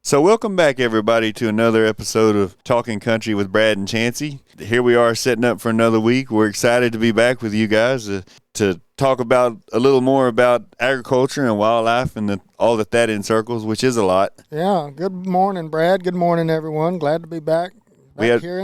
So welcome back, everybody, to another episode of Talking Country with Brad and Chancey. Here we are setting up for another week. We're excited to be back with you guys to talk about a little more about agriculture and wildlife and all that encircles, which is a lot. Yeah, good morning, Brad. Good morning, everyone. Glad to be back. Here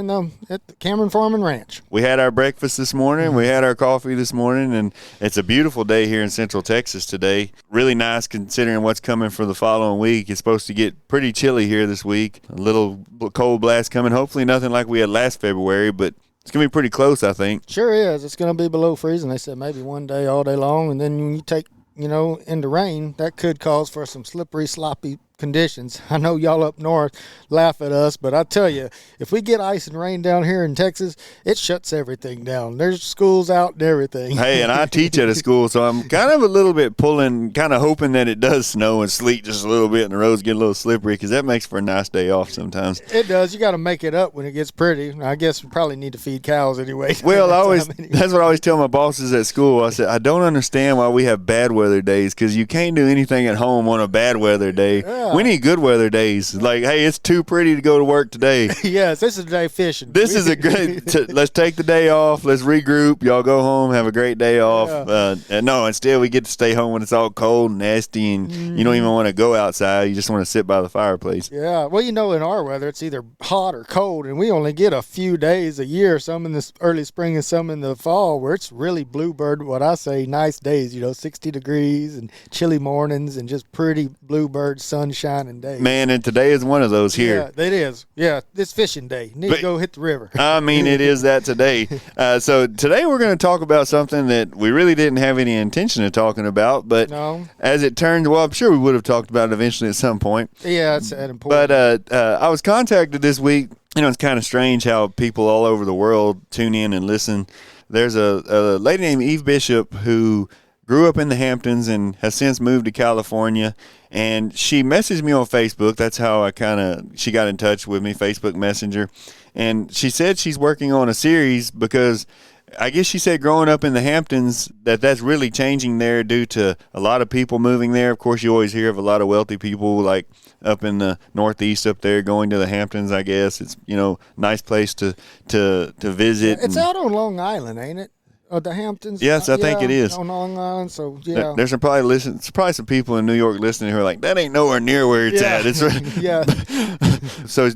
at the Cameron Farm and Ranch. We had our breakfast this morning. We had our coffee this morning, and it's a beautiful day here in Central Texas today. Really nice considering what's coming for the following week. It's supposed to get pretty chilly here this week. A little cold blast coming. Hopefully nothing like we had last February, but it's going to be pretty close, I think. Sure is. It's going to be below freezing. They said maybe one day all day long, and then when you take, into rain, that could cause for some slippery, sloppy conditions. I know y'all up north laugh at us, but I tell you, if we get ice and rain down here in Texas, it shuts everything down. There's schools out and everything. Hey, and I teach at a school, so I'm kind of a little bit kind of hoping that it does snow and sleet just a little bit and the roads get a little slippery, because that makes for a nice day off sometimes. It does. You got to make it up when it gets pretty. I guess we probably need to feed cows anyway. Well, that's what I always tell my bosses at school. I said, I don't understand why we have bad weather days, because you can't do anything at home on a bad weather day. Yeah. We need good weather days. Like, hey, it's too pretty to go to work today. Yes, this is a day fishing. This is a good. Let's take the day off. Let's regroup. Y'all go home. Have a great day off. Yeah. And no, instead we get to stay home when it's all cold and nasty, and you don't even want to go outside. You just want to sit by the fireplace. Yeah. Well, in our weather, it's either hot or cold, and we only get a few days a year. Some in the early spring and some in the fall, where it's really bluebird. What I say, nice days. 60 degrees and chilly mornings and just pretty bluebird sunshine days. Man, and today is one of those here. Yeah, it is. Yeah, it's fishing day. Need to go hit the river. I mean, it is that today. So today we're going to talk about something that we really didn't have any intention of talking about, but as it turns, well, I'm sure we would have talked about it eventually at some point. Yeah, it's that important. But I was contacted this week. It's kind of strange how people all over the world tune in and listen. There's a lady named Eve Bishop who grew up in the Hamptons and has since moved to California, and she messaged me on Facebook. That's how she got in touch with me, Facebook Messenger. And she said she's working on a series because I guess she said growing up in the Hamptons that's really changing there due to a lot of people moving there. Of course, you always hear of a lot of wealthy people like up in the Northeast up there going to the Hamptons, I guess. It's, nice place to visit. It's out on Long Island, ain't it? The Hamptons? Yes, I think it is. On Long Island, so yeah. There's probably some people in New York listening who are like, that ain't nowhere near where it's at. It's right. Yeah. So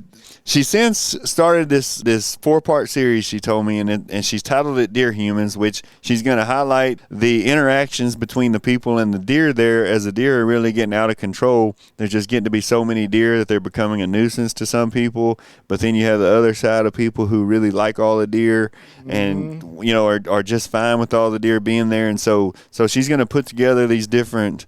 she since started this 4-part series, she told me, and she's titled it Deer Humans, which she's going to highlight the interactions between the people and the deer there, as the deer are really getting out of control. There's just getting to be so many deer that they're becoming a nuisance to some people, but then you have the other side of people who really like all the deer and are just fine with all the deer being there. And so she's going to put together these different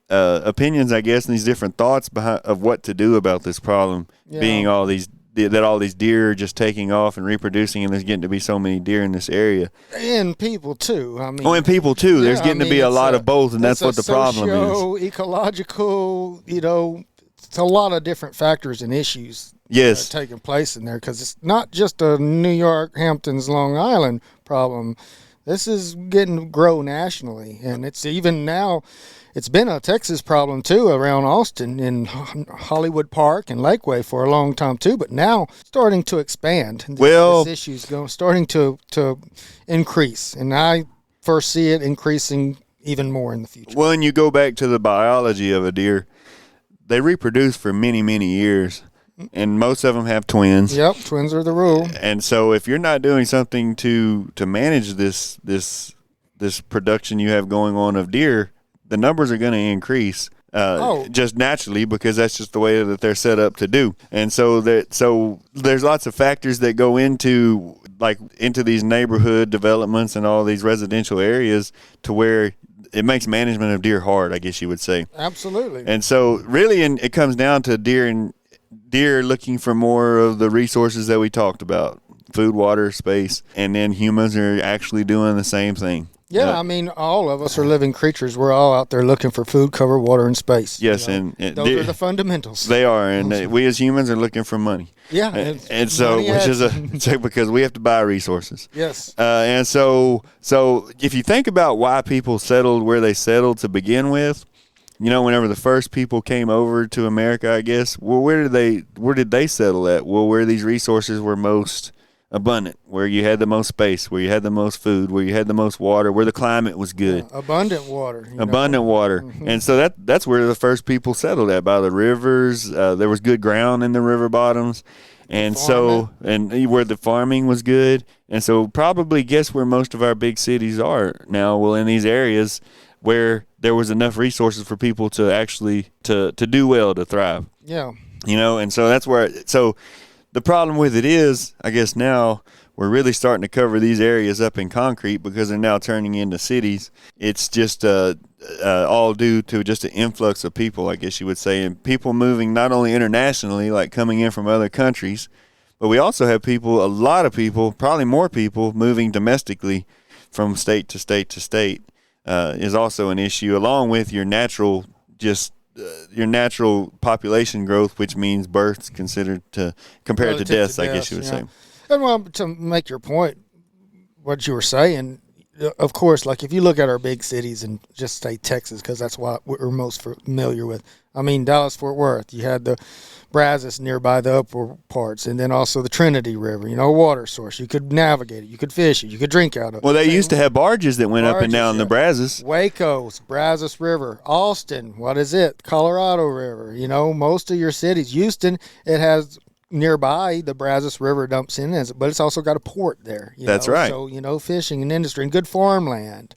opinions, I guess, and these different thoughts of what to do about this problem, being all these deer are just taking off and reproducing, and there's getting to be so many deer in this area. And people too. And people too. There's getting to be a lot of both, and that's what the problem is. Ecological, it's a lot of different factors and issues. Yes, taking place in there, because it's not just a New York, Hamptons, Long Island problem. This is getting to grow nationally, and it's even now. It's been a Texas problem too around Austin in Hollywood Park and Lakeway for a long time too, but now starting to expand. This issue's starting to increase, and I foresee it increasing even more in the future. Well, and you go back to the biology of a deer, they reproduce for many, many years. And most of them have twins. Yep, twins are the rule. And so if you're not doing something to manage this production you have going on of deer, the numbers are going to increase just naturally, because that's just the way that they're set up to do. And so there's lots of factors that go into these neighborhood developments and all these residential areas to where it makes management of deer hard, I guess you would say. Absolutely. And so really it comes down to deer looking for more of the resources that we talked about, food, water, space, and then humans are actually doing the same thing. Yeah, all of us are living creatures. We're all out there looking for food, cover, water, and space. Yes, and those are the fundamentals. They are, and we as humans are looking for money. Yeah, and so because we have to buy resources. Yes, and so if you think about why people settled where they settled to begin with, whenever the first people came over to America, I guess, well, where did they settle at? Well, where these resources were most abundant, where you had the most space, where you had the most food, where you had the most water, where the climate was good. Abundant water. Abundant water. Mm-hmm. And so that's where the first people settled at, by the rivers. There was good ground in the river bottoms. And where the farming was good. And so probably guess where most of our big cities are now? Well, in these areas where there was enough resources for people to actually to do well, to thrive. Yeah. And so that's where the problem with it is, I guess now we're really starting to cover these areas up in concrete because they're now turning into cities. It's just all due to just an influx of people, I guess you would say, and people moving not only internationally, like coming in from other countries, but we also have a lot of people, probably more people, moving domestically from state to state to state is also an issue, along with your natural population growth, which means births compared to deaths, I guess you would say. And well, to make your point, what you were saying, of course, like if you look at our big cities and just say Texas, because that's what we're most familiar with. I mean, Dallas, Fort Worth, you had the Brazos nearby the upper parts, and then also the Trinity River, a water source. You could navigate it, you could fish it, you could drink out of it. Well, they used to have barges that went up and down the Brazos. Waco's, Brazos River. Austin, what is it? Colorado River. Most of your cities. Houston, it has nearby the Brazos River dumps in, but it's also got a port there. That's right. So, fishing and industry and good farmland,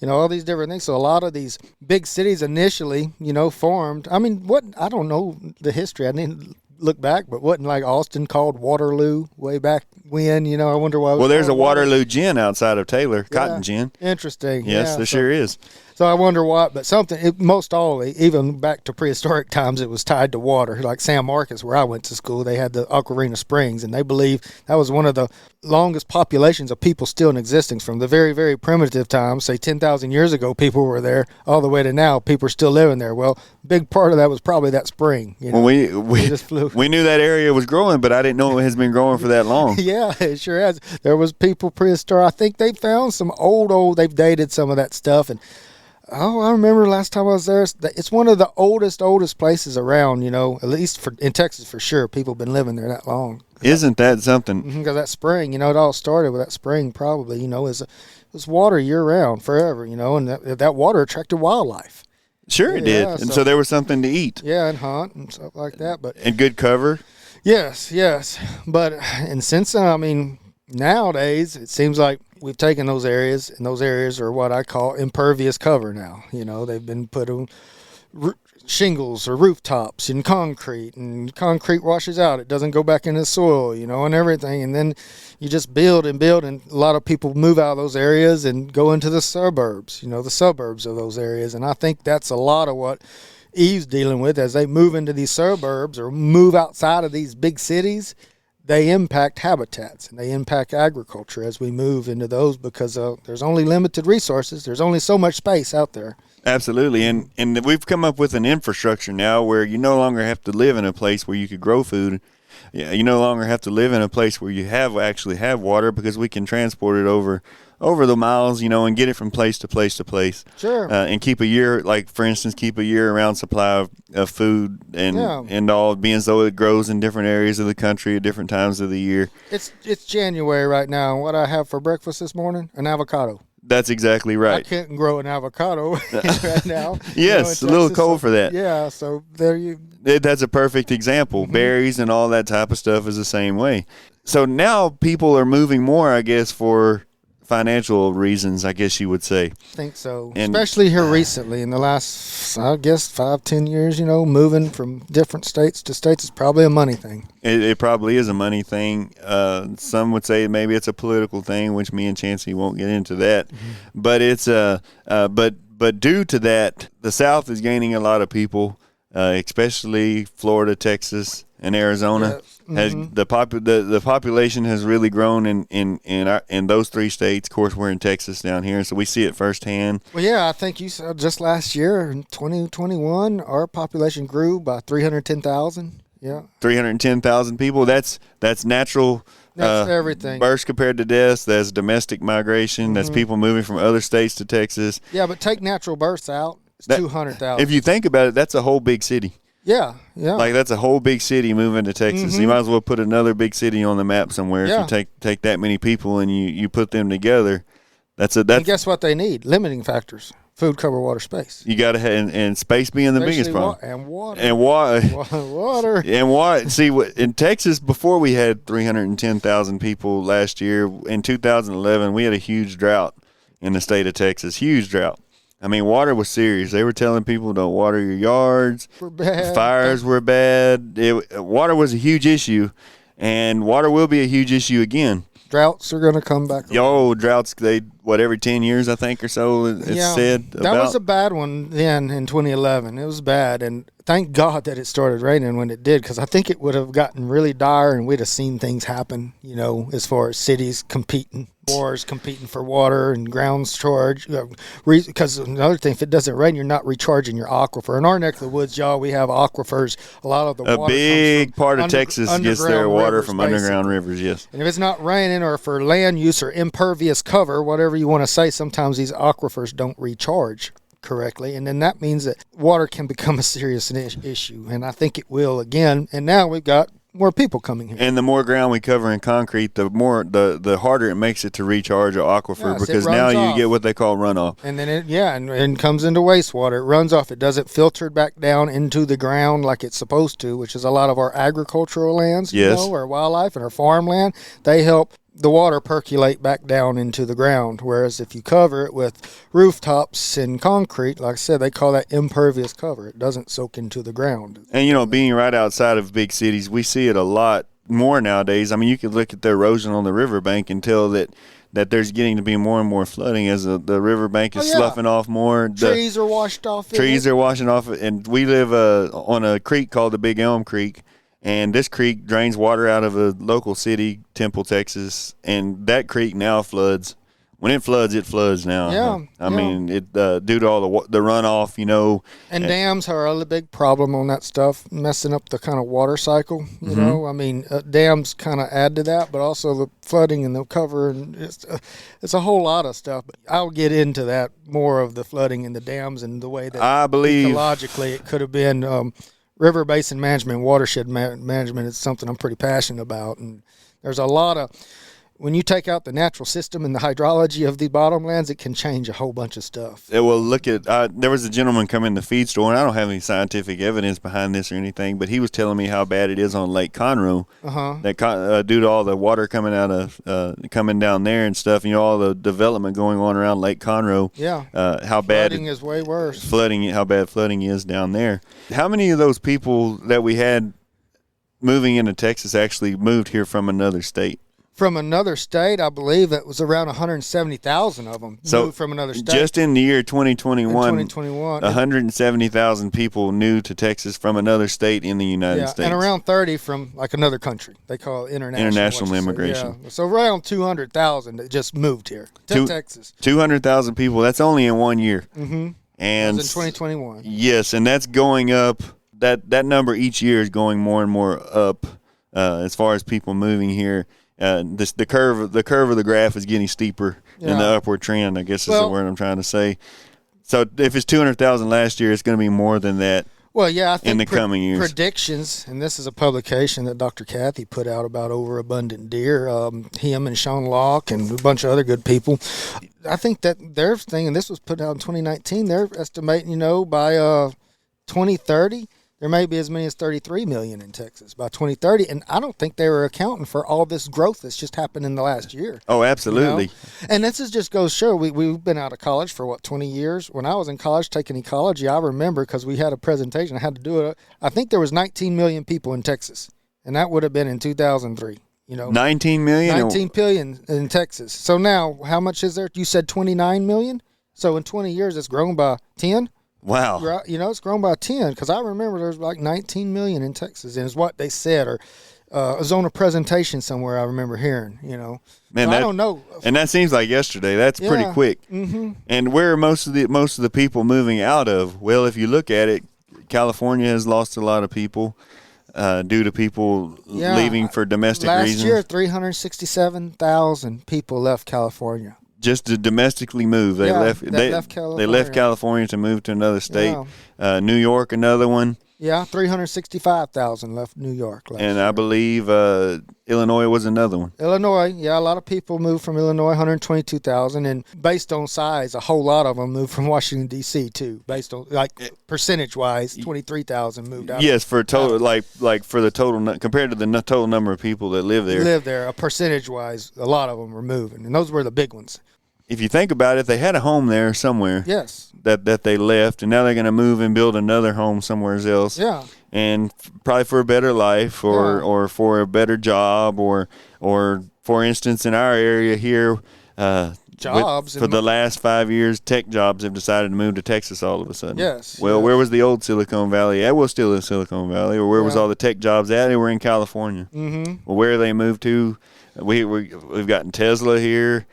all these different things. So a lot of these big cities initially, formed. I mean, I don't know the history. I didn't look back, but wasn't like Austin called Waterloo way back when? I wonder why. Well, there's a Waterloo gin outside of Taylor, cotton gin. Interesting. Yes, there sure is. So I wonder why, but most all, even back to prehistoric times, it was tied to water. Like San Marcos, where I went to school, they had the Aquarina Springs, and they believe that was one of the longest populations of people still in existence from the very, very primitive times, say 10,000 years ago, people were there, all the way to now, people are still living there. Well, big part of that was probably that spring. Well, we knew that area was growing, but I didn't know it has been growing for that long. Yeah, it sure has. There was people prehistoric. I think they found some they've dated some of that stuff, and I remember last time I was there. It's one of the oldest places around. At least in Texas for sure. People have been living there that long. Isn't that something? Because that spring, it all started with that spring. Probably, it was water year round forever. And that water attracted wildlife. Sure, it did, and so there was something to eat. Yeah, and hunt and stuff like that. And good cover. Yes, but since then, I mean, nowadays it seems like we've taken those areas, and those areas are what I call impervious cover now. They've been put on shingles or rooftops and concrete washes out. It doesn't go back into the soil, and everything. And then you just build, and a lot of people move out of those areas and go into the suburbs, the suburbs of those areas. And I think that's a lot of what Eve's dealing with as they move into these suburbs or move outside of these big cities. They impact habitats and they impact agriculture as we move into those because there's only limited resources. There's only so much space out there. Absolutely. And we've come up with an infrastructure now where you no longer have to live in a place where you could grow food. You no longer have to live in a place where you actually have water because we can transport it over the miles, and get it from place to place to place. Sure. And keep a year-round supply of food and all, being so it grows in different areas of the country at different times of the year. It's January right now. What I have for breakfast this morning? An avocado. That's exactly right. I can't grow an avocado right now. Yes, a little cold for that. Yeah, so there you. That's a perfect example. Mm-hmm. Berries and all that type of stuff is the same way. So now people are moving more, I guess, for financial reasons, I guess you would say. I think so. Especially here recently in the last, I guess, 5-10 years, moving from different states to states is probably a money thing. It probably is a money thing. Some would say maybe it's a political thing, which me and Chancey won't get into that. Mm-hmm. But it's but due to that, the South is gaining a lot of people, especially Florida, Texas, and Arizona. Has the population has really grown in those three states. Of course, we're in Texas down here, so we see it firsthand. Well, yeah, I think you said just last year in 2021, our population grew by 310,000. Yeah, 310,000 people. That's natural. That's everything. Births compared to deaths. That's domestic migration. Mm-hmm. That's people moving from other states to Texas. Yeah, but take natural births out. It's 200,000. If you think about it, that's a whole big city. Yeah. Like that's a whole big city moving to Texas. Mm-hmm. You might as well put another big city on the map somewhere. Yeah. If you take that many people and you put them together, And guess what they need? Limiting factors: food, cover, water, space. you got to have and space being the biggest problem. And water. And water. Water. And water. See, in Texas, before we had 310,000 people last year, in 2011, we had a huge drought in the state of Texas. Huge drought. I mean, water was serious. They were telling people don't water your yards. We're bad. Fires were bad. Water was a huge issue, and water will be a huge issue again. Droughts are going to come back. Droughts, every 10 years, I think, or so, it's said about. That was a bad one then in 2011. It was bad, and thank God that it started raining when it did, because I think it would have gotten really dire, and we'd have seen things happen, as far as cities competing, wars competing for water and ground storage. Because another thing, if it doesn't rain, you're not recharging your aquifer. In our neck of the woods, y'all, we have aquifers. A lot of the water A big part of Texas gets their water rivers, from underground rivers, yes. And if it's not raining, or for land use or impervious cover, whatever you want to say, sometimes these aquifers don't recharge correctly, and then that means that water can become a serious issue, and I think it will again. And now we've got more people coming here, and the more ground we cover in concrete, the harder it makes it to recharge an aquifer, because now you get what they call runoff. And then it comes into wastewater. It runs off. It doesn't filter back down into the ground like it's supposed to, which is a lot of our agricultural lands, yes, our wildlife and our farmland. They help the water percolate back down into the ground, whereas if you cover it with rooftops and concrete, like I said, they call that impervious cover. It doesn't soak into the ground. And, being right outside of big cities, we see it a lot more nowadays. I mean, you can look at the erosion on the riverbank and tell that there's getting to be more and more flooding as the riverbank is sloughing off more. Trees are washed off. Trees are washing off, and we live on a creek called the Big Elm Creek. And this creek drains water out of a local city, Temple, Texas, and that creek now floods. When it floods now. Yeah. I mean, it due to all the runoff, And dams are a big problem on that stuff, messing up the kind of water cycle. You know, I mean, dams kind of add to that, but also the flooding and the cover, and it's a whole lot of stuff. But I'll get into that more of the flooding and the dams and the way that I believe ecologically it could have been. River basin management, watershed management is something I'm pretty passionate about. And there's a lot of, when you take out the natural system and the hydrology of the bottomlands, it can change a whole bunch of stuff. Well, look at, there was a gentleman come in the feed store, and I don't have any scientific evidence behind this or anything, but he was telling me how bad it is on Lake Conroe, that due to all the water coming out of, coming down there and stuff, all the development going on around Lake Conroe. Yeah. How bad flooding is way worse. How bad flooding is down there. How many of those people that we had moving into Texas actually moved here from another state? From another state, I believe it was around 170,000 of them moved from another state. Just in the year 2021, 170,000 people new to Texas from another state in the United States. And around 30 from like another country. They call it international immigration. Yeah. So around 200,000 that just moved here to Texas. 200,000 people. That's only in 1 year. Mm-hmm. And that was in 2021. Yes, and that's going up. That number each year is going more and more up as far as people moving here. The curve of the graph is getting steeper in the upward trend, I guess is the word I'm trying to say. So if it's 200,000 last year, it's going to be more than that. Well, yeah, I think in the coming years. Predictions, and this is a publication that Dr. Cathy put out about overabundant deer, him and Sean Locke and a bunch of other good people. I think that their thing, and this was put out in 2019, they're estimating, by 2030, there may be as many as 33 million in Texas by 2030, and I don't think they were accounting for all this growth that's just happened in the last year. Oh, absolutely. And this is just goes to show we've been out of college for, 20 years? When I was in college taking ecology, I remember because we had a presentation, I had to do it. I think there was 19 million people in Texas, and that would have been in 2003. 19 million? 19 million in Texas. So now, how much is there? You said 29 million? So in 20 years, it's grown by 10? Wow. It's grown by 10 because I remember there's like 19 million in Texas, and it's what they said, or it was on a presentation somewhere I remember hearing, Man, I don't know. And that seems like yesterday. That's pretty quick. Mm-hmm. And where are most of the people moving out of? Well, if you look at it, California has lost a lot of people due to people leaving for domestic reasons. Last year, 367,000 people left California. just to domestically move. They left. They left California. They left California to move to another state. Yeah. New York, another one. Yeah, 365,000 left New York last year. And I believe Illinois was another one. Illinois, yeah, a lot of people moved from Illinois, 122,000, and based on size, a whole lot of them moved from Washington D.C. too. Based on percentage-wise, 23,000 moved out. Yes, for total like for the total compared to the total number of people that live there. A percentage-wise, a lot of them were moving, and those were the big ones. If you think about it, they had a home there somewhere. Yes. That they left, and now they're going to move and build another home somewhere else. Yeah. And probably for a better life, or for a better job, or for instance, in our area here, jobs for the last 5 years, tech jobs have decided to move to Texas all of a sudden. Yes. Well, where was the old Silicon Valley? It was still in Silicon Valley, or where was all the tech jobs at? They were in California. Mm-hmm. Well, where they moved to? We've gotten Tesla here.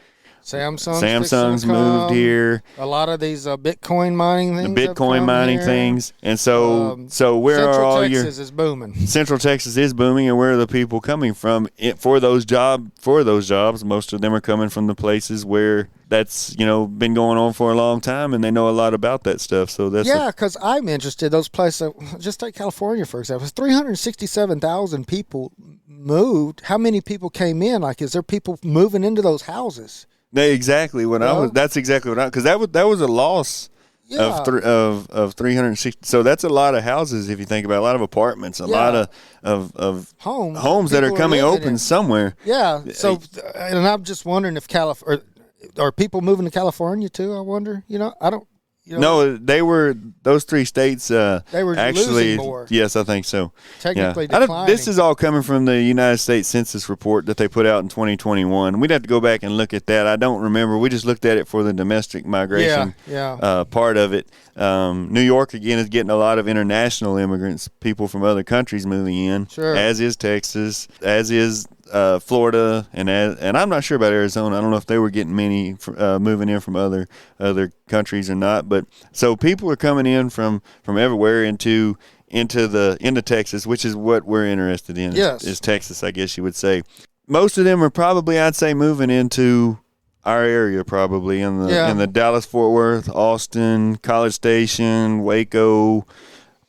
Samsung's moved here. A lot of these Bitcoin mining things. The Bitcoin mining things, and so where are all your? Central Texas is booming. Central Texas is booming, and where are the people coming from for those jobs? Most of them are coming from the places where that's been going on for a long time, and they know a lot about that stuff. So that's because I'm interested. Those places, just take California for example, 367,000 people moved. How many people came in? Like, is there people moving into those houses? Exactly what I was. That's exactly what because that was a loss of 360. So that's a lot of houses if you think about it, a lot of apartments, a lot of homes that are coming open somewhere. Yeah. So and I'm just wondering if are people moving to California too? I wonder. I don't. No, they were those three states. They were actually losing more. Yes, I think so. Technically declining. This is all coming from the United States Census report that they put out in 2021. We'd have to go back and look at that. I don't remember. We just looked at it for the domestic migration part of it. New York again is getting a lot of international immigrants, people from other countries moving in. Sure. As is Texas. As is Florida, and I'm not sure about Arizona. I don't know if they were getting many moving in from other countries or not. But so people are coming in from everywhere into Texas, which is what we're interested in. Yes. is Texas, I guess you would say. Most of them are probably, I'd say, moving into our area, probably in the Dallas-Fort Worth, Austin, College Station, Waco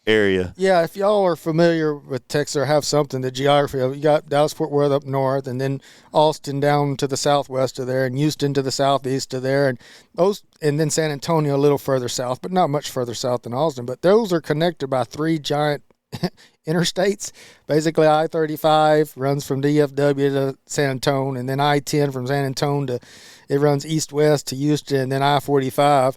area. Yeah, if y'all are familiar with Texas or have something, the geography of it, you got Dallas-Fort Worth up north, and then Austin down to the southwest of there, and Houston to the southeast of there, and then San Antonio a little further south, but not much further south than Austin. But those are connected by three giant interstates. Basically, I-35 runs from DFW to San Antonio, and then I-10 from San Antonio it runs east-west to Houston, and then I-45.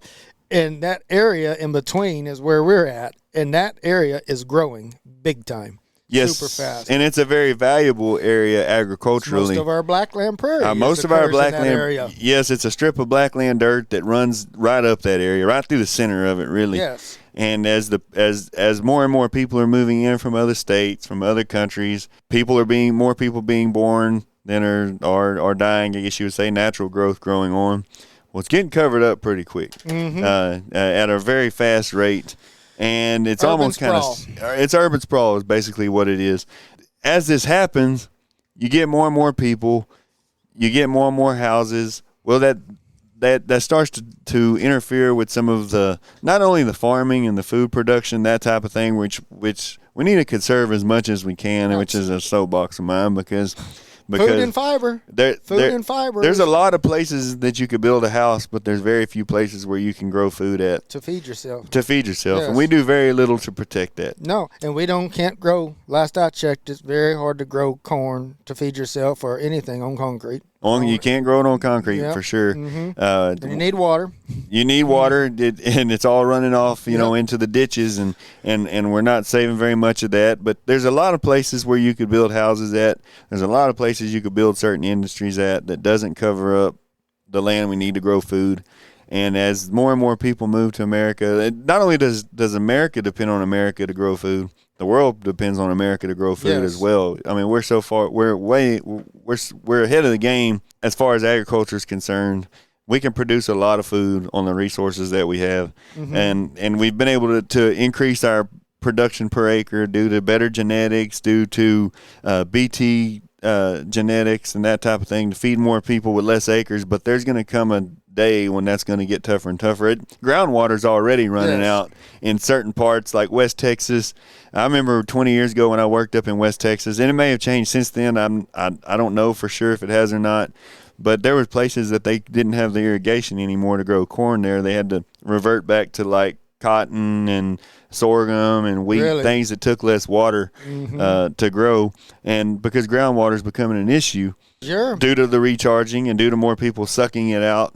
And that area in between is where we're at. And that area is growing big time. Yes, super fast. And it's a very valuable area agriculturally. Most of our blackland prairie. Most of our blackland area. Yes, it's a strip of blackland dirt that runs right up that area, right through the center of it, really. Yes. And as more and more people are moving in from other states, from other countries, more people being born than are dying. I guess you would say natural growth growing on. Well, it's getting covered up pretty quick, at a very fast rate. And it's almost kind of it's urban sprawl is basically what it is. As this happens, you get more and more people, you get more and more houses. Well, that starts to interfere with some of the not only the farming and the food production, that type of thing, which we need to conserve as much as we can, which is a soapbox of mine because food and fiber. And fiber. There's a lot of places that you could build a house, but there's very few places where you can grow food at. To feed yourself. Yes. And we do very little to protect that. No, and we can't grow. Last I checked, it's very hard to grow corn to feed yourself or anything on concrete. You can't grow it on concrete for sure. Mm-hmm. And you need water. You need water, and it's all running off, into the ditches, and we're not saving very much of that. But there's a lot of places where you could build houses at. There's a lot of places you could build certain industries at that doesn't cover up the land we need to grow food. And as more and more people move to America, not only does America depend on America to grow food, the world depends on America to grow food as well. I mean, we're so far, we're ahead of the game as far as agriculture is concerned. We can produce a lot of food on the resources that we have, and we've been able to increase our production per acre due to better genetics, due to BT genetics and that type of thing to feed more people with less acres, but there's going to come a day when that's going to get tougher and tougher. Groundwater's already running out in certain parts like West Texas. I remember 20 years ago when I worked up in West Texas, and it may have changed since then. I don't know for sure if it has or not, but there was places that they didn't have the irrigation anymore to grow corn there. They had to revert back to like cotton and sorghum and wheat, things that took less water to grow. And because groundwater is becoming an issue due to the recharging and due to more people sucking it out,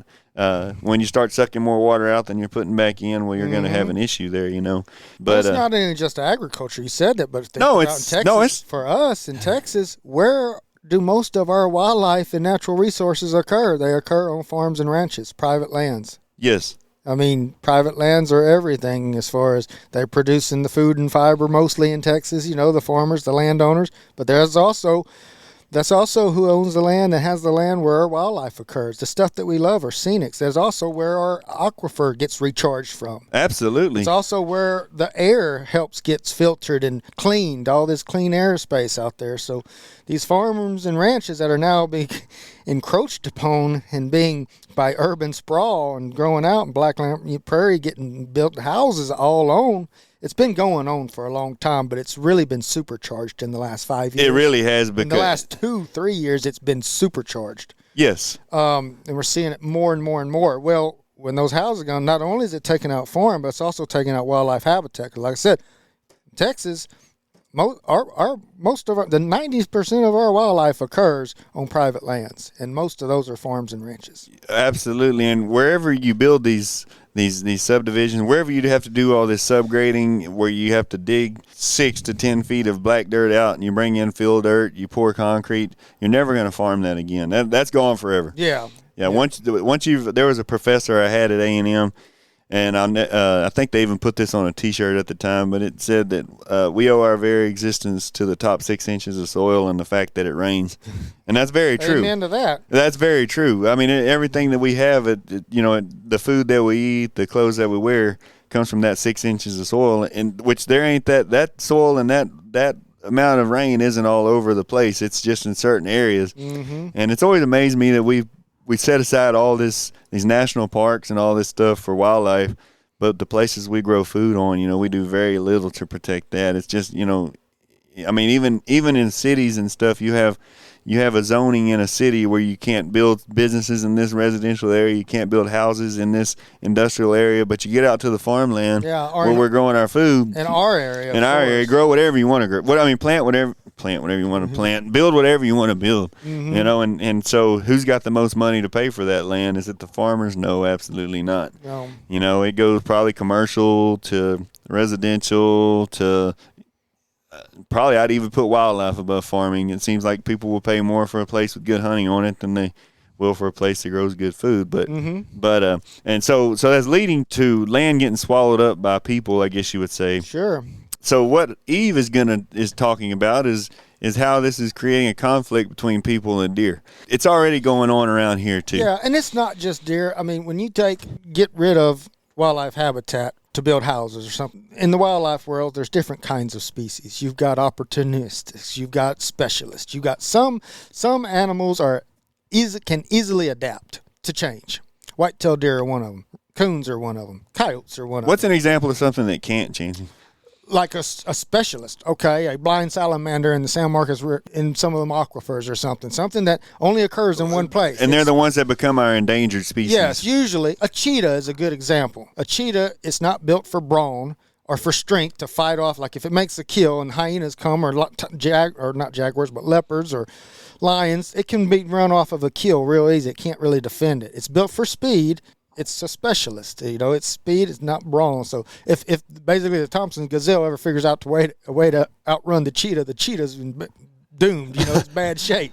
when you start sucking more water out than you're putting back in, well, you're going to have an issue there, you know. But it's not only just agriculture. You said that, but it's for us in Texas, where do most of our wildlife and natural resources occur? They occur on farms and ranches, private lands. Yes. I mean, private lands are everything as far as they're producing the food and fiber mostly in Texas, you know, the farmers, the landowners. But that's also who owns the land and has the land where our wildlife occurs. The stuff that we love are scenics. There's also where our aquifer gets recharged from. Absolutely. It's also where the air gets filtered and cleaned, all this clean air space out there. So these farms and ranches that are now being encroached upon and being by urban sprawl and growing out in Blackland Prairie, getting built houses all on. It's been going on for a long time, but it's really been supercharged in the last 5 years. It really has. In the last 2-3 years, it's been supercharged. Yes. And we're seeing it more and more and more. Well, when those houses are gone, not only is it taking out farm, but it's also taking out wildlife habitat. Like I said, Texas, the 90% of our wildlife occurs on private lands, and most of those are farms and ranches. Absolutely, and wherever you build these subdivisions, wherever you have to do all this subgrading, where you have to dig 6 to 10 feet of black dirt out, and you bring in fill dirt, you pour concrete, you're never going to farm that again. That's gone forever. Yeah. Once there was a professor I had at A&M. And I think they even put this on a T-shirt at the time, but it said that we owe our very existence to the top 6 inches of soil and the fact that it rains, and that's very true. Amen to that. That's very true. I mean, everything that we have, the food that we eat, the clothes that we wear, comes from that 6 inches of soil, and which there ain't that soil and that amount of rain isn't all over the place. It's just in certain areas, and it's always amazed me that we set aside all these national parks and all this stuff for wildlife, but the places we grow food on, we do very little to protect that. It's just, I mean, even in cities and stuff, you have a zoning in a city where you can't build businesses in this residential area, you can't build houses in this industrial area, but you get out to the farmland where we're growing our food. In our area, grow whatever you want to grow. Plant whatever you want to plant, build whatever you want to build, and so who's got the most money to pay for that land? Is it the farmers? No, absolutely not. No. It goes probably commercial to residential to probably I'd even put wildlife above farming. It seems like people will pay more for a place with good honey on it than they will for a place that grows good food. But and so that's leading to land getting swallowed up by people, I guess you would say. Sure. So what Eve is talking about is how this is creating a conflict between people and deer. It's already going on around here too. Yeah, and it's not just deer. I mean, when you get rid of wildlife habitat to build houses or something, in the wildlife world, there's different kinds of species. You've got opportunists, you've got specialists, you've got some animals can easily adapt to change. White-tailed deer are one of them. Coons are one of them. Coyotes are one of them. What's an example of something that can't change? Like a specialist, a blind salamander in the San Marcos, in some of them aquifers or something that only occurs in one place. And they're the ones that become our endangered species. Yes, usually. A cheetah is a good example. A cheetah is not built for brawn or for strength to fight off. Like if it makes a kill and hyenas come, or not jaguars, but leopards or lions, it can be run off of a kill real easy. It can't really defend it. It's built for speed. It's a specialist, it's speed, it's not brawn. So if basically the Thompson gazelle ever figures out a way to outrun the cheetah's doomed, it's bad shape.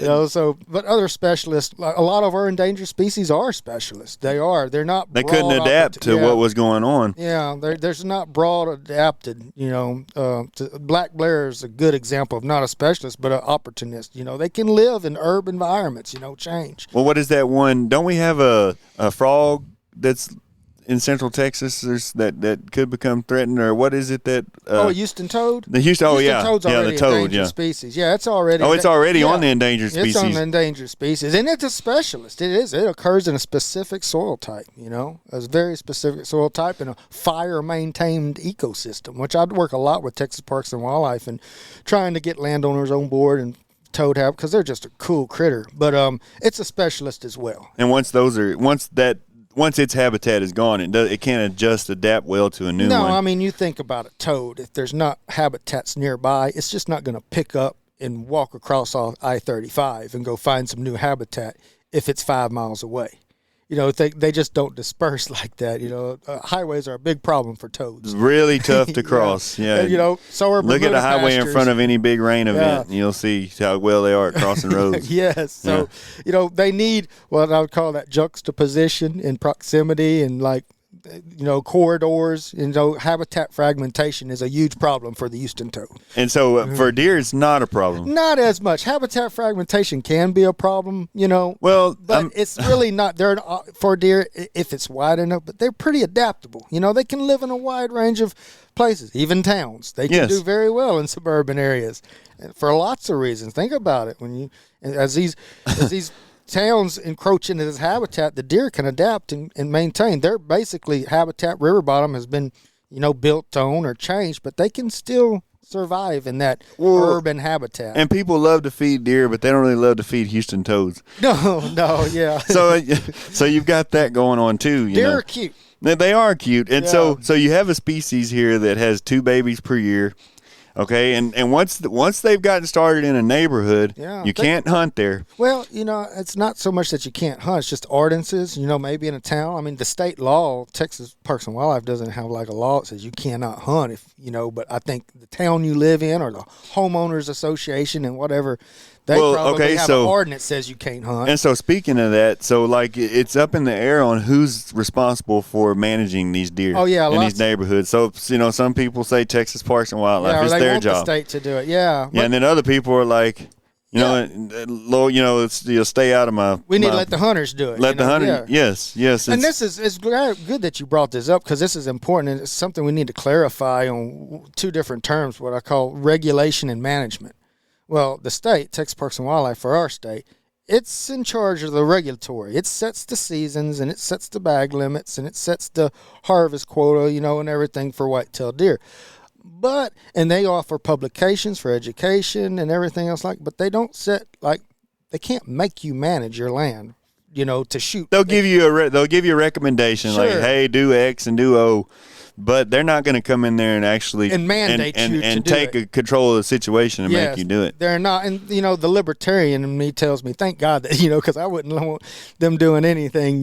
But other specialists, a lot of our endangered species are specialists. They're not. They couldn't adapt to what was going on. Yeah, there's not broad adapted. Black bear is a good example of not a specialist but an opportunist. They can live in urban environments. Change. Well, what is that one? Don't we have a frog that's in Central Texas that could become threatened, or what is it that? Houston toad. The Houston. Oh, Houston yeah, toad's yeah, already the toad. endangered Yeah. species. Yeah, it's already. Oh, it's already yeah. on the endangered species. It's on the endangered species, and it's a specialist. It is. It occurs in a specific soil type. A very specific soil type in a fire-maintained ecosystem. Which I'd work a lot with Texas Parks and Wildlife and trying to get landowners on board and toad have because they're just a cool critter. But it's a specialist as well. And once its habitat is gone, it can't adapt well to a new one. No, I mean, you think about a toad. If there's not habitats nearby, it's just not going to pick up and walk across I-35 and go find some new habitat if it's 5 miles away. They just don't disperse like that. Highways are a big problem for toads. It's really tough to cross. Yeah. And, so are look at a highway pastures. in front of any big rain event, and you'll see how well they are at crossing roads. Yes. So, they need what I would call that juxtaposition in proximity and corridors. Habitat fragmentation is a huge problem for the Houston toad. And so for deer, it's not a problem. Not as much. Habitat fragmentation can be a problem, Well, but it's really not. They're for deer if it's wide enough, but they're pretty adaptable. They can live in a wide range of places, even towns. They can do very well in suburban areas for lots of reasons. Think about it as these towns encroach into this habitat, the deer can adapt and maintain. Their basically habitat river bottom has been, built on or changed, but they can still survive in that urban habitat. And people love to feed deer, but they don't really love to feed Houston toads. No, yeah. So you've got that going on too. Deer are cute. They are cute, and so you have a species here that has 2 babies per year. Okay, and once they've gotten started in a neighborhood, you can't hunt there. Well, it's not so much that you can't hunt; it's just ordinances. Maybe in a town. I mean, the state law, Texas Parks and Wildlife doesn't have like a law that says you cannot hunt But I think the town you live in or the homeowners association and whatever, they probably have an ordinance that says you can't hunt. And so speaking of that, it's up in the air on who's responsible for managing these deer in these neighborhoods. So some people say Texas Parks and Wildlife is their job. The state to do it. Yeah. And then other people are like, you'll stay out of my. We need to let the hunters do it. Let the hunters. Yes. And it's good that you brought this up because this is important and it's something we need to clarify on 2 different terms. What I call regulation and management. Well, the state, Texas Parks and Wildlife, for our state, it's in charge of the regulatory. It sets the seasons and it sets the bag limits and it sets the harvest quota, and everything for white-tailed deer. And they offer publications for education and everything else but they don't they can't make you manage your land, to shoot. They'll give you a recommendation like, hey, do X and do O. But they're not going to come in there and actually mandate you to take control of the situation and make you do it. They're not, and the libertarian in me tells me, thank God that because I wouldn't want them doing anything,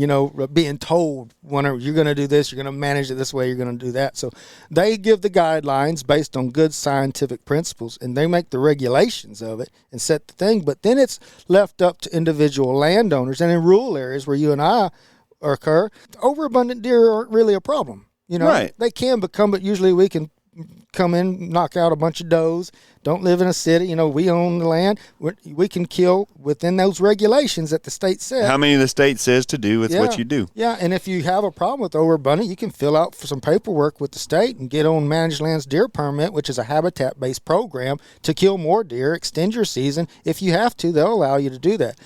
being told whenever you're going to do this, you're going to manage it this way, you're going to do that. So they give the guidelines based on good scientific principles, and they make the regulations of it and set the thing. But then it's left up to individual landowners, and in rural areas where you and I occur, overabundant deer aren't really a problem. Right. They can become, but usually we can come in, knock out a bunch of does, don't live in a city. We own the land. We can kill within those regulations that the state said. How many the state says to do, it's what you do. Yeah, and if you have a problem with overabundant, you can fill out for some paperwork with the state and get on Managed Lands Deer Permit, which is a habitat-based program to kill more deer, extend your season. If you have to, they'll allow you to do that.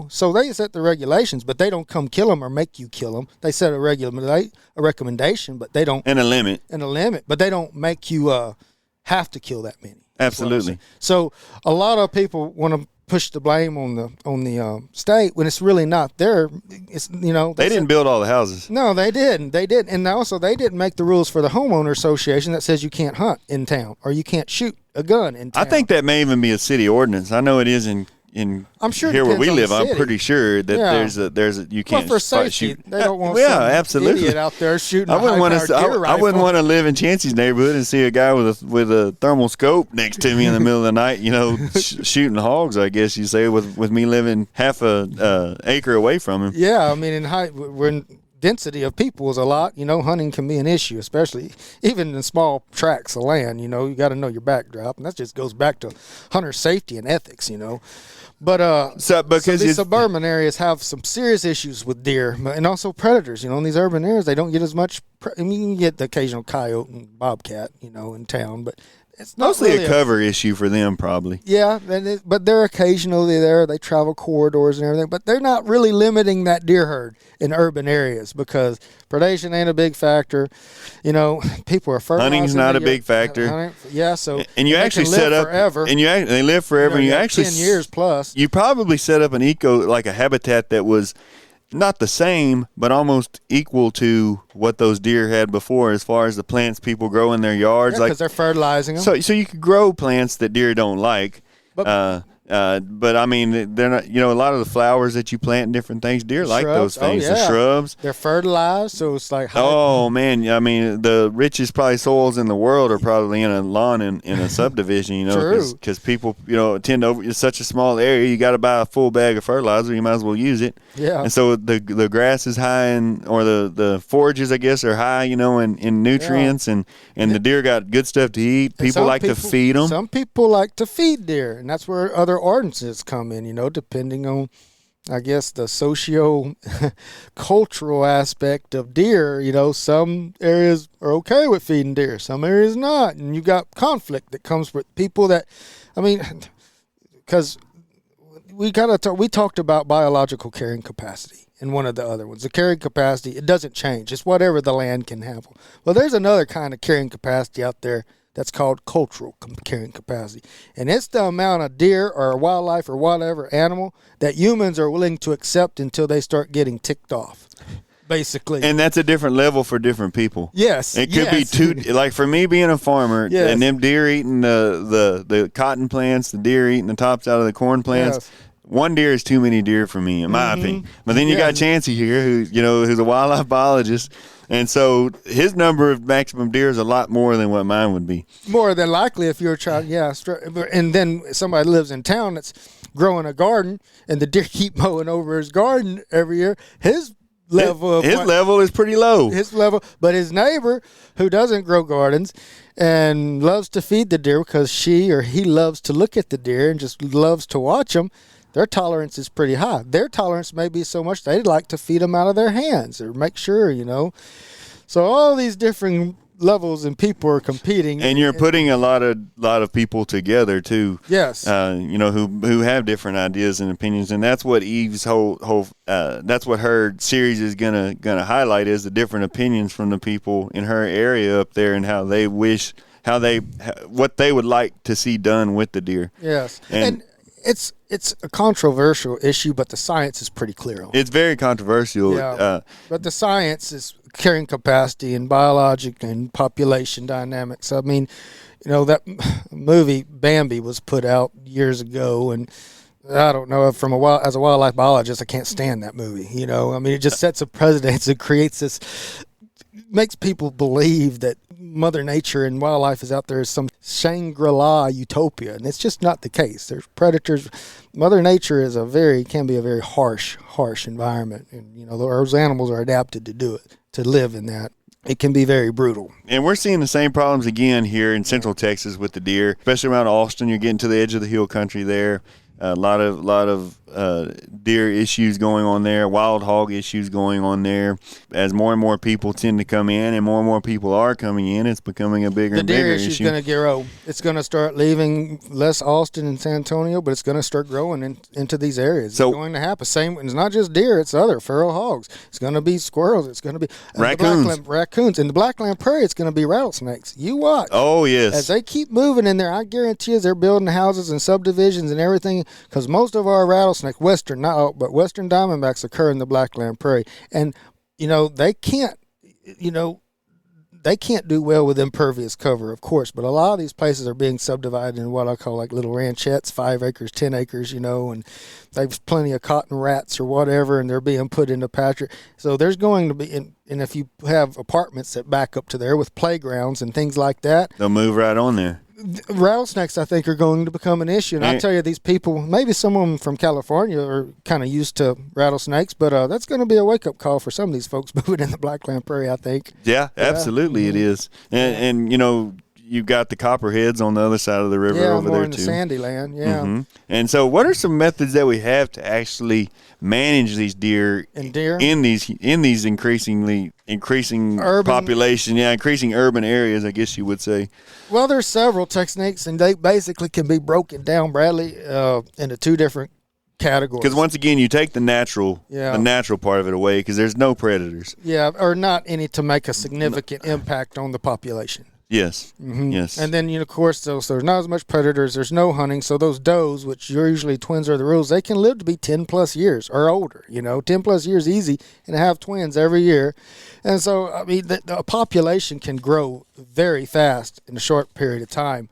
So they set the regulations, but they don't come kill them or make you kill them. They set a recommendation, but they don't. And a limit. But they don't make you have to kill that many. Absolutely. So a lot of people want to push the blame on the state when it's really not there. It's they didn't build all the houses. No, they didn't. And also they didn't make the rules for the homeowner association that says you can't hunt in town or you can't shoot a gun in town. I think that may even be a city ordinance. I know it is in I'm sure here where we live. I'm pretty sure that there's a you can't for safety, shoot. They don't want absolutely. idiot out there shooting. I wouldn't want to live in Chancey's neighborhood and see a guy with a thermal scope next to me in the middle of the night. Shooting hogs. I guess you say with me living half a acre away from him. Yeah, I mean when density of people is a lot, hunting can be an issue, especially even in small tracts of land. You got to know your backdrop, and that just goes back to hunter safety and ethics. But so these suburban areas have some serious issues with deer and also predators. In these urban areas, they don't get as much. You can get the occasional coyote and bobcat, in town, but it's not mostly really a cover issue for them, probably. Yeah, but they're occasionally there. They travel corridors and everything, but they're not really limiting that deer herd in urban areas because predation ain't a big factor. People are fertilizing. Hunting's not a big factor. Yeah, so and you actually set up forever. And they live forever. And you actually 10 years plus. You probably set up an like a habitat that was not the same, but almost equal to what those deer had before, as far as the plants people grow in their yards. Yeah, because they're fertilizing them. So you could grow plants that deer don't like. But I mean, they're not. A lot of the flowers that you plant and different things, deer like those things. The shrubs, they're fertilized, so it's like. Oh man, I mean, the richest probably soils in the world are probably in a lawn in a subdivision. Because people tend to it's such a small area. You got to buy a full bag of fertilizer. You might as well use it. Yeah. And so the grass is high or the forages, I guess, are high. In nutrients and the deer got good stuff to eat. People like to feed them. Some people like to feed deer, and that's where other ordinances come in, depending on, I guess, the socio-cultural aspect of deer. Some areas are okay with feeding deer, some areas not, and you got conflict that comes with people that, because we talked about biological carrying capacity in one of the other ones. The carrying capacity, it doesn't change. It's whatever the land can handle. Well, there's another kind of carrying capacity out there that's called cultural carrying capacity. And it's the amount of deer or wildlife or whatever animal that humans are willing to accept until they start getting ticked off, basically. And that's a different level for different people. Yes. It could be like for me being a farmer, and them deer eating the cotton plants, the deer eating the tops out of the corn plants. Yes. One deer is too many deer for me, in my opinion. But then you got Chancey here, who's a wildlife biologist. And so his number of maximum deer is a lot more than what mine would be. More than likely if you're a child, and then somebody lives in town that's growing a garden and the deer keep mowing over his garden every year, his level is pretty low. But his neighbor who doesn't grow gardens and loves to feed the deer because she or he loves to look at the deer and just loves to watch them, their tolerance is pretty high. Their tolerance may be so much they'd like to feed them out of their hands or make sure, So all these different levels and people are competing. And you're putting a lot of people together too. Yes. Who have different ideas and opinions, and that's what Eve's whole that's what her series is gonna highlight is the different opinions from the people in her area up there and how they wish what they would like to see done with the deer. Yes. And it's a controversial issue, but the science is pretty clear on it. It's very controversial. Yeah, but the science is carrying capacity and biologic and population dynamics. I mean, that movie Bambi was put out years ago, and I don't know, as a wildlife biologist, I can't stand that movie. It just sets a precedence and makes people believe that Mother Nature and wildlife is out there as some Shangri-La utopia, and it's just not the case. There's predators. Mother Nature can be a very harsh environment, and those animals are adapted to do it, to live in that. It can be very brutal. And we're seeing the same problems again here in Central Texas with the deer, especially around Austin. You're getting to the edge of the hill country there. A lot of deer issues going on there, wild hog issues going on there. As more and more people tend to come in, and more people are coming in, it's becoming a bigger and bigger issue. The deer issue is going to grow. It's going to start leaving less Austin and San Antonio, but it's going to start growing into these areas. It's going to happen. It's not just deer; it's other feral hogs. It's going to be squirrels. It's going to be raccoons. In the Blackland Prairie, it's going to be rattlesnakes. You watch. Oh yes. As they keep moving in there, I guarantee you, they're building houses and subdivisions and everything. Because most of our rattlesnake, western diamondbacks occur in the Blackland Prairie, and they can't do well with impervious cover, of course. But a lot of these places are being subdivided in what I call like little ranchettes, 5 acres, 10 acres, and there's plenty of cotton rats or whatever, and they're being put into pasture. So there's going to be, and if you have apartments that back up to there with playgrounds and things like that, they'll move right on there. rattlesnakes, I think, are going to become an issue. And I tell you, these people, maybe some of them from California are kind of used to rattlesnakes, but that's going to be a wake-up call for some of these folks moving in the Blackland Prairie, I think. Yeah, absolutely it is. And you know, you've got the copperheads on the other side of the river over more there in too. the sandy land, yeah. And so what are some methods that we have to actually manage these deer in these increasing urban population, increasing urban areas, I guess you would say? Well, there's several techniques, and they basically can be broken down, Bradley, into two different categories. Because once again, you take the natural part of it away because there's no predators. Yeah, or not any to make a significant impact on the population. Yes. Yes. And then, of course, so there's not as much predators. There's no hunting. So those does, which usually twins are the rules, they can live to be 10 plus years or older. 10 plus years easy, and have twins every year. And so, I mean, the population can grow very fast in a short period of time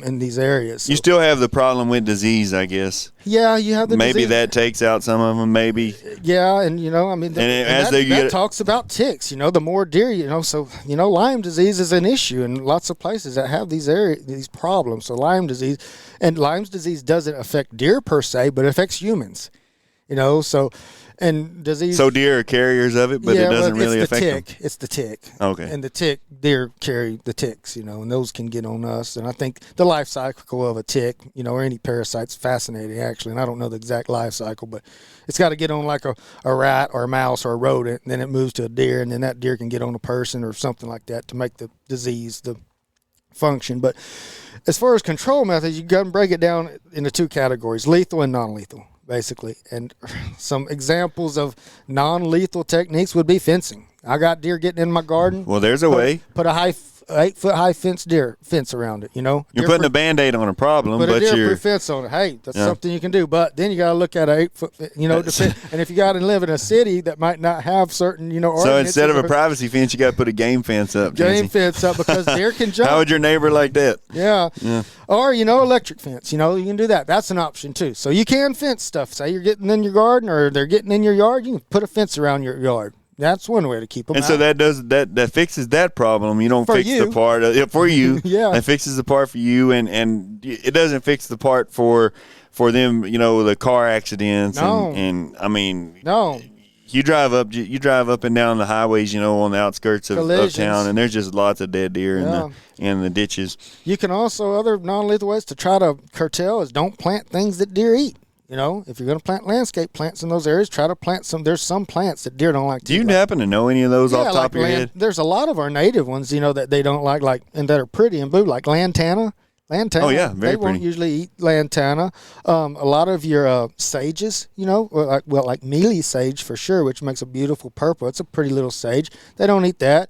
in these areas. So, you still have the problem with disease, I guess. Yeah, you have the maybe disease. That takes out some of them, maybe. Yeah, and I mean, that talks about ticks. The more deer, so Lyme disease is an issue in lots of places that have these problems. So Lyme disease doesn't affect deer per se, but it affects humans. And disease. So deer are carriers of it, but it doesn't really affect them. It's the tick. Okay. And the deer carry the ticks, and those can get on us. And I think the life cycle of a tick, or any parasite's fascinating, actually. And I don't know the exact life cycle, but it's got to get on like a rat or a mouse or a rodent, and then it moves to a deer, and then that deer can get on a person or something like that to make the disease, the function. But as far as control methods, you got to break it down into two categories, lethal and non-lethal. Basically, and some examples of non-lethal techniques would be fencing. I got deer getting in my garden. Well, there's a way. Put a 8-foot high fence around it. You're putting a Band-Aid on a problem, put but a deer-proof fence on it. Hey, that's something you can do. But then you got to look at an 8-foot. And if you got to live in a city that might not have certain, so instead of a privacy fence, you got to put a game fence up. Fence up because deer can jump. How would your neighbor like that? Yeah. Or electric fence. You can do that. That's an option too. So you can fence stuff. Say you're getting in your garden or they're getting in your yard. You can put a fence around your yard. That's one way to keep them out. So that fixes that problem. You don't fix the part for you. Yeah, it fixes the part for you, and it doesn't fix the part for them. The car accidents. No. and I mean no. You drive up and down the highways, on the outskirts of town, and there's just lots of dead deer in the ditches. You can also, other non-lethal ways to try to curtail is don't plant things that deer eat. If you're going to plant landscape plants in those areas, try to plant some. There's some plants that deer don't like to eat. Do you happen to know any of those off the top of your head? There's a lot of our native ones, that they don't like and that are pretty and blue, like lantana. Oh yeah, very they won't usually eat lantana. A lot of your sages, like mealy sage for sure, which makes a beautiful purple. It's a pretty little sage. They don't eat that.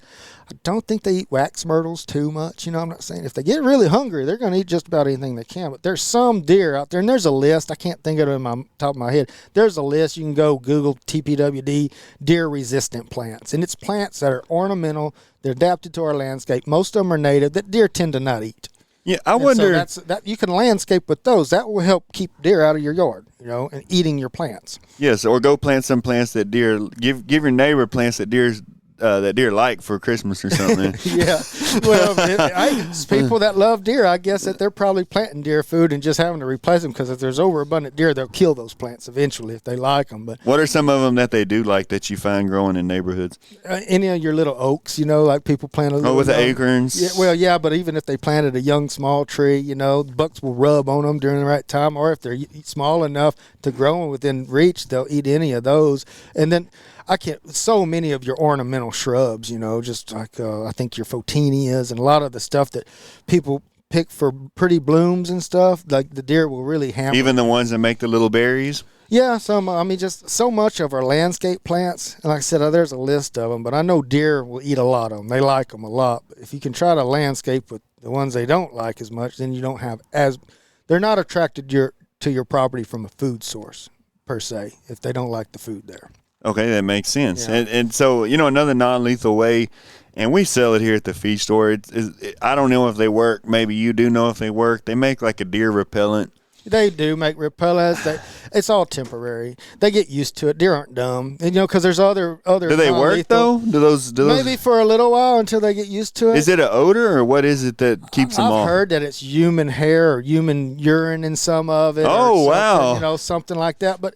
I don't think they eat wax myrtles too much. I'm not saying if they get really hungry, they're going to eat just about anything they can. But there's some deer out there, and there's a list. I can't think of it in my top of my head. There's a list. You can go Google TPWD deer-resistant plants. And it's plants that are ornamental. They're adapted to our landscape. Most of them are native that deer tend to not eat. Yeah, I wonder. So that you can landscape with those. That will help keep deer out of your yard, and eating your plants. Yes, or go plant some plants that deer give your neighbor plants that deer like for Christmas or something. Yeah, well, it's people that love deer. I guess that they're probably planting deer food and just having to replace them because if there's overabundant deer, they'll kill those plants eventually if they like them. But what are some of them that they do like that you find growing in neighborhoods? Any of your little oaks, like people plant a little. Oh, with the acorns. Yeah, well, yeah, but even if they planted a young small tree, the bucks will rub on them during the right time, or if they're small enough to grow within reach, they'll eat any of those, and then. So many of your ornamental shrubs, just like I think your photinias and a lot of the stuff that people pick for pretty blooms and stuff, like the deer will really hammer. Even the ones that make the little berries? Yeah, just so much of our landscape plants. And like I said, there's a list of them, but I know deer will eat a lot of them. They like them a lot. But if you can try to landscape with the ones they don't like as much, then you don't have they're not attracted to your property from a food source, per se, if they don't like the food there. Okay, that makes sense. Yeah. And so, another non-lethal way, and we sell it here at the feed store. I don't know if they work. Maybe you do know if they work. They make like a deer repellent. They do make repellents. It's all temporary. They get used to it. Deer aren't dumb, and, because there's other. Do they work though? Do those maybe for a little while until they get used to it? Is it an odor or what is it that keeps them off? I've heard that it's human hair or human urine in some of it. Oh, wow! Something like that, but.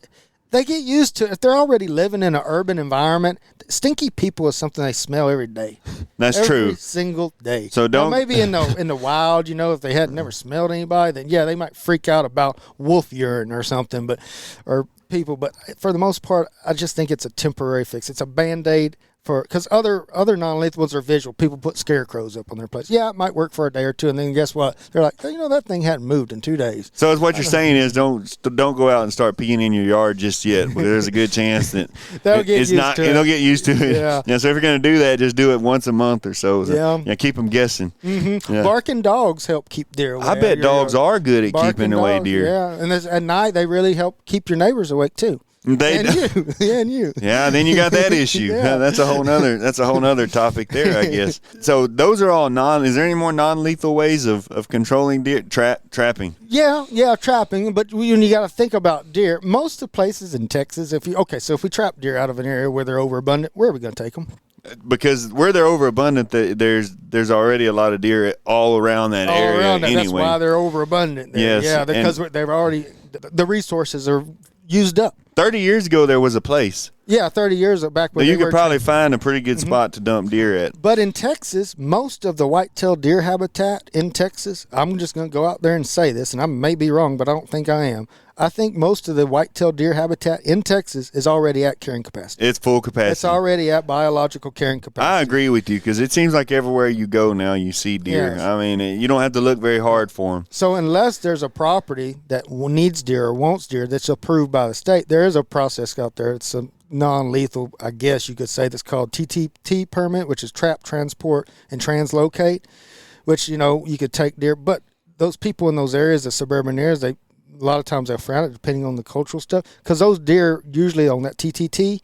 They get used to it. If they're already living in an urban environment, stinky people is something they smell every day. That's true. Every single day. So don't. Now, maybe in the wild, if they had never smelled anybody, then yeah, they might freak out about wolf urine or something, or people. But for the most part, I just think it's a temporary fix. It's a Band-Aid. Because other non-lethal ones are visual. People put scarecrows up on their place. Yeah, it might work for a day or two, and then guess what? They're like, that thing hadn't moved in 2 days. So what you're saying is don't go out and start peeing in your yard just yet. Because there's a good chance that they'll get used to it. They'll get used to it. Yeah. So if you're going to do that, just do it once a month or so. Yeah. Keep them guessing. Mm-hmm. Yeah. Barking dogs help keep deer away. I bet dogs are good at keeping away deer. Yeah, and at night they really help keep your neighbors awake too. And you. Yeah, then you got that issue. Yeah. That's a whole nother topic there, I guess. So those are all is there any more non-lethal ways of controlling deer? Trapping? Yeah, trapping. But when you got to think about deer, most of the places in Texas, if we trap deer out of an area where they're overabundant, where are we going to take them? Because where they're overabundant, there's already a lot of deer all around that area anyway. That's why they're overabundant there. Yes, yeah, because they've already the resources are used up. 30 years ago, there was a place. Yeah, 30 years back when you could probably find a pretty good spot to dump deer at. But in Texas, most of the white-tailed deer habitat in Texas, I'm just going to go out there and say this, and I may be wrong, but I don't think I am. I think most of the white-tailed deer habitat in Texas is already at carrying capacity. It's full capacity. It's already at biological carrying capacity. I agree with you because it seems like everywhere you go now you see deer. Yes. I mean, you don't have to look very hard for them. So unless there's a property that needs deer or wants deer that's approved by the state, there is a process out there. It's a non-lethal, I guess you could say, that's called TTT permit, which is trap, transport, and translocate, which, you could take deer. But those people in those areas, the suburban areas, a lot of times they'll frown it depending on the cultural stuff, because those deer usually on that TTT,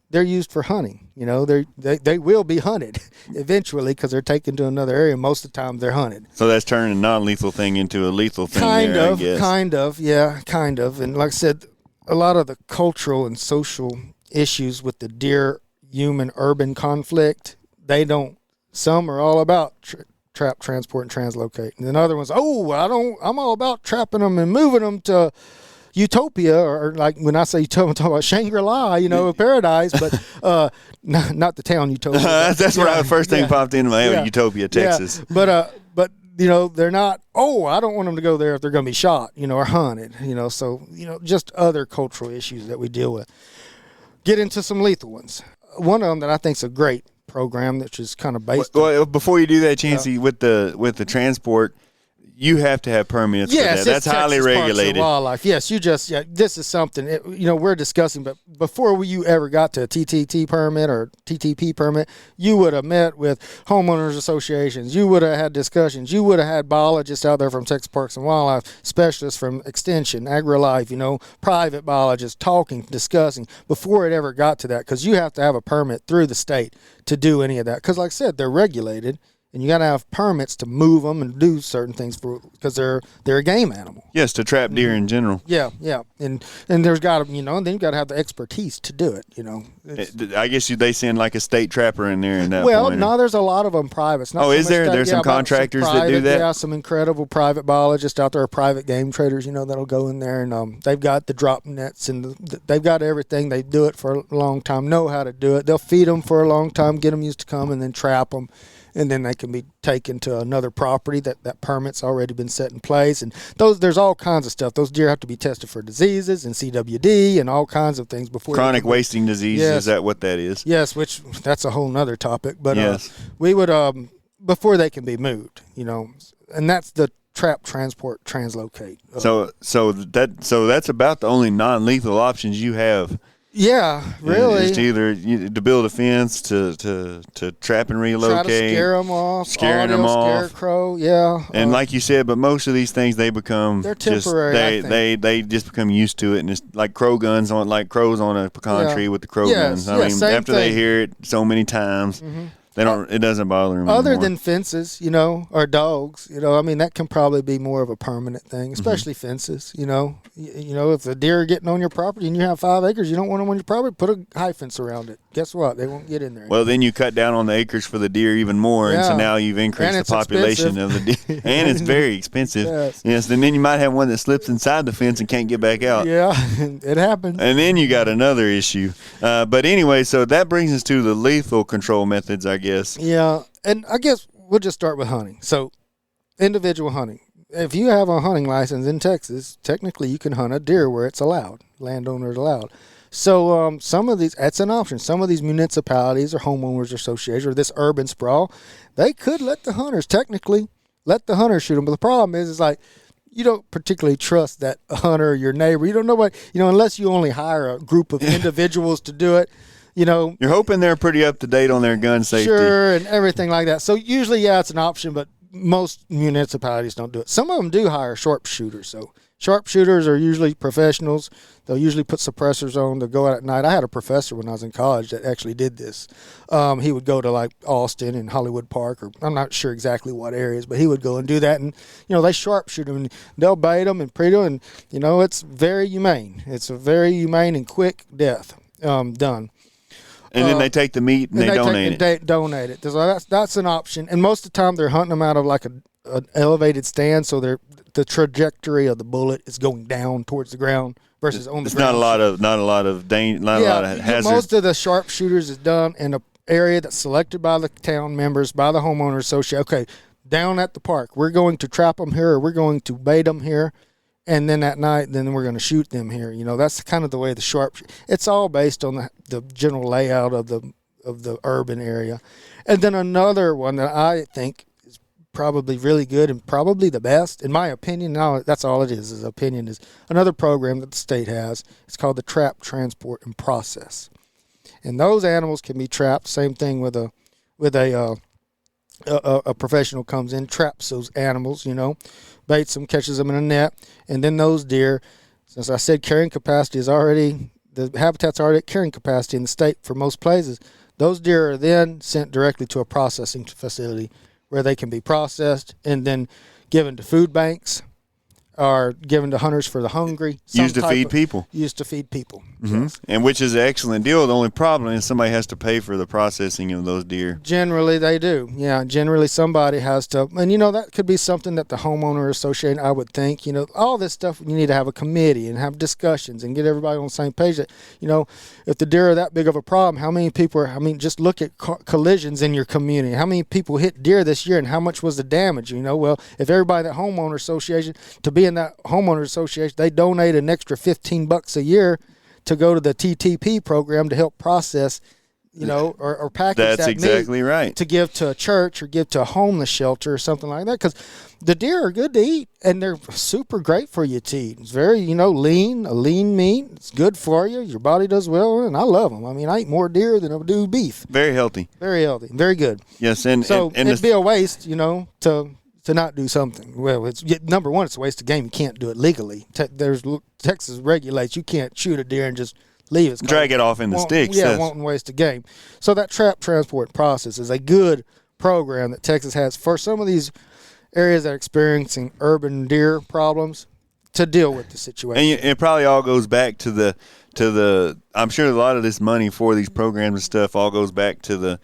they're used for hunting. They will be hunted eventually because they're taken to another area. Most of the time they're hunted. So that's turning a non-lethal thing into a lethal thing. Kind of. And like I said, a lot of the cultural and social issues with the deer-human-urban conflict, some are all about trap, transport, and translocate. And then other ones, I'm all about trapping them and moving them to utopia, or like when I say utopia, I'm talking about Shangri-La, a paradise, but not the town Utopia. That's where the first thing popped into my head, Utopia, Texas. Yeah. But they're not, I don't want them to go there if they're going to be shot, or hunted, so, just other cultural issues that we deal with. Get into some lethal ones. One of them that I think is a great program, which is kind of based on. Before you do that, Chancey, with the transport, you have to have permits for that. That's highly regulated. Wildlife. Yes, this is something, we're discussing, but before you ever got to a TTT permit or TTP permit, you would have met with homeowners associations. You would have had discussions. You would have had biologists out there from Texas Parks and Wildlife, specialists from Extension, AgriLife, private biologists talking, discussing before it ever got to that, because you have to have a permit through the state to do any of that. Because like I said, they're regulated. And you got to have permits to move them and do certain things because they're a game animal. Yes, to trap deer in general. Yeah, and there's got to and then you got to have the expertise to do it. I guess they send like a state trapper in there. No, there's a lot of them privates. Is there? There's some contractors that do that. Yeah, some incredible private biologists out there, private game traders. That'll go in there and they've got the drop nets and they've got everything. They do it for a long time. Know how to do it. They'll feed them for a long time, get them used to come, and then trap them. And then they can be taken to another property that permit's already been set in place. And there's all kinds of stuff. Those deer have to be tested for diseases and CWD and all kinds of things before. Chronic wasting disease, yes. Is that what that is? Yes, which that's a whole nother topic. But yes. We would, before they can be moved, and that's the trap, transport, translocate. So that's about the only non-lethal options you have. Yeah, really. It's either to build a fence, to trap and relocate. Try to scare them off. Scaring them off. Scarecrow, yeah. And like you said, but most of these things, they're temporary. They just become used to it. And it's like crows on a pecan tree with the crow guns. I mean, after they hear it so many times. Mm-hmm. They don't. It doesn't bother them Other anymore. than fences, or dogs, I mean, that can probably be more of a permanent thing, especially fences, if the deer are getting on your property and you have 5 acres, you don't want them on your property, put a high fence around it. Guess what? They won't get in there. Well, then you cut down on the acres for the deer even more, and so Yeah. now you've increased the population of the deer. And it's very expensive. Yes. And then you might have one that slips inside the fence and can't get back out. Yeah, it happens. And then you got another issue. But anyway, so that brings us to the lethal control methods, I guess. Yeah, and I guess we'll just start with hunting. So, individual hunting. If you have a hunting license in Texas, technically you can hunt a deer where it's allowed. Landowners allowed. So some of these, that's an option. Some of these municipalities or homeowners associations or this urban sprawl, they could let the hunters technically let the hunters shoot them. But the problem is like you don't particularly trust that hunter, your neighbor. You don't know what, unless you only hire a group of individuals to do it. You're hoping they're pretty up to date on their gun safety. Sure, and everything like that. So usually, yeah, it's an option, but most municipalities don't do it. Some of them do hire sharpshooters. So sharpshooters are usually professionals. They'll usually put suppressors on. They'll go out at night. I had a professor when I was in college that actually did this. He would go to like Austin and Hollywood Park, or I'm not sure exactly what areas, but he would go and do that. And, they sharpshoot them and they'll bait them and pre them. And, it's very humane. It's a very humane and quick death done. And then they take the meat and they donate it. They donate it. So that's an option. And most of the time they're hunting them out of like an elevated stand, so the trajectory of the bullet is going down towards the ground versus on the ground. It's not a lot of hazard. Most of the sharpshooters is done in an area that's selected by the town members, by the homeowner association. Okay, down at the park, we're going to trap them here, or we're going to bait them here. And then at night, then we're going to shoot them here. That's kind of the way the it's all based on the general layout of the urban area. And then another one that I think is probably really good and probably the best, in my opinion, now that's all it is opinion, is another program that the state has. It's called the Trap, Transport, and Process. And those animals can be trapped. Same thing with a professional comes in, traps those animals, baits them, catches them in a net, and then those deer, since I said carrying capacity is already, the habitat's already at carrying capacity in the state for most places, those deer are then sent directly to a processing facility where they can be processed and then given to food banks or given to hunters for the hungry. Used to feed people. Used to feed people. Mm-hmm. Yes. And which is an excellent deal. The only problem is somebody has to pay for the processing of those deer. Generally, they do. Yeah, generally somebody has to. And, that could be something that the homeowner association, I would think, all this stuff, you need to have a committee and have discussions and get everybody on the same page that, if the deer are that big of a problem, how many people are, just look at collisions in your community. How many people hit deer this year and how much was the damage? Well, if everybody in that homeowner association, to be in that homeowner association, they donate an extra $15 a year to go to the TTP program to help process, or package That's that exactly meat right. to give to a church or give to a homeless shelter or something like that. Because the deer are good to eat and they're super great for you to eat. It's very, lean, a lean meat. It's good for you. Your body does well, and I love them. I eat more deer than I do beef. Very healthy. Very healthy. Very good. Yes, and it'd be a waste, to not do something. Well, it's number one, it's a waste of game. You can't do it legally. Texas regulates you can't shoot a deer and just leave it. Drag it off in the sticks. Yeah, wanting waste of game. So that trap, transport, process is a good program that Texas has for some of these areas that are experiencing urban deer problems to deal with the situation. And it probably all goes back to the. I'm sure a lot of this money for these programs and stuff all goes back to the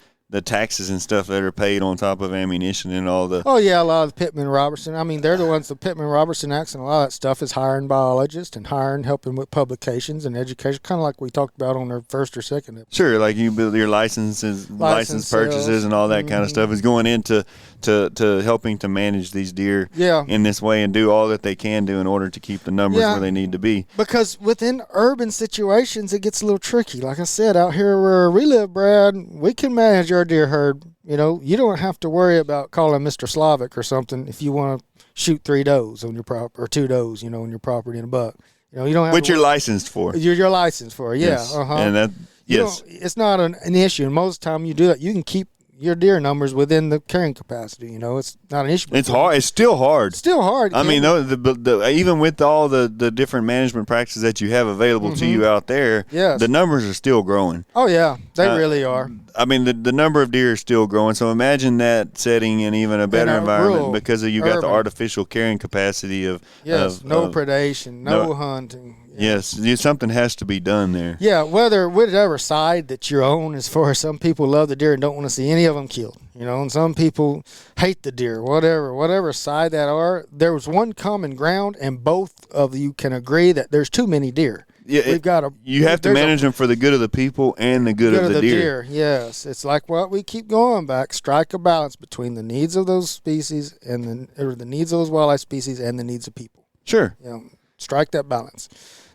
taxes and stuff that are paid on top of ammunition and all the. Oh, yeah, a lot of the Pittman-Robertson. They're the ones, the Pittman-Robertson Acts and a lot of that stuff is hiring biologists and helping with publications and education, kind of like we talked about on our first or second episode. Sure, like you build your license purchases sales. And all that kind of stuff is going into to helping to manage these deer in this way and do all that they can do in order to keep the numbers where they need to be. Because within urban situations, it gets a little tricky. Like I said, out here where we live, Brad, we can manage our deer herd. You don't have to worry about calling Mr. Slavic or something if you want to shoot 3 does on your or 2 does, on your property in a buck. You don't have which you're licensed for. You're licensed for, yeah. Yes. And that, yes, it's not an issue. And most of the time you do that, you can keep your deer numbers within the carrying capacity. It's not an issue. It's hard. It's still hard. Still hard. I mean, even with all the different management practices that you have available to you out there, the numbers are still growing. Oh, yeah. They really are. I mean, the number of deer is still growing. So imagine that setting in even a better environment because you got the artificial carrying capacity of no predation, no hunting. Yes, something has to be done there. Yeah, whatever side that you're on, as far as some people love the deer and don't want to see any of them killed, and some people hate the deer, whatever side that are, there was one common ground, and both of you can agree that there's too many deer. Yeah, you have to manage them for the good of the people and the good of the deer. Yes, it's like what we keep going back. Strike a balance between the needs of those species and the needs of those wildlife species and the needs of people. Sure. Strike that balance.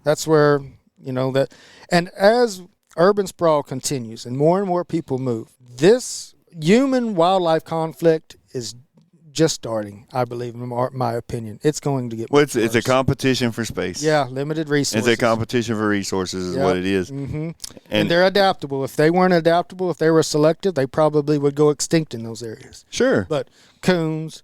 That's where, that. And as urban sprawl continues and more people move, this human-wildlife conflict is just starting, I believe, in my opinion. It's going to get worse. It's a competition for space. Yeah, limited resources. It's a competition for resources is what it is. Mm-hmm. And they're adaptable. If they weren't adaptable, if they were selective, they probably would go extinct in those areas. Sure. But coons,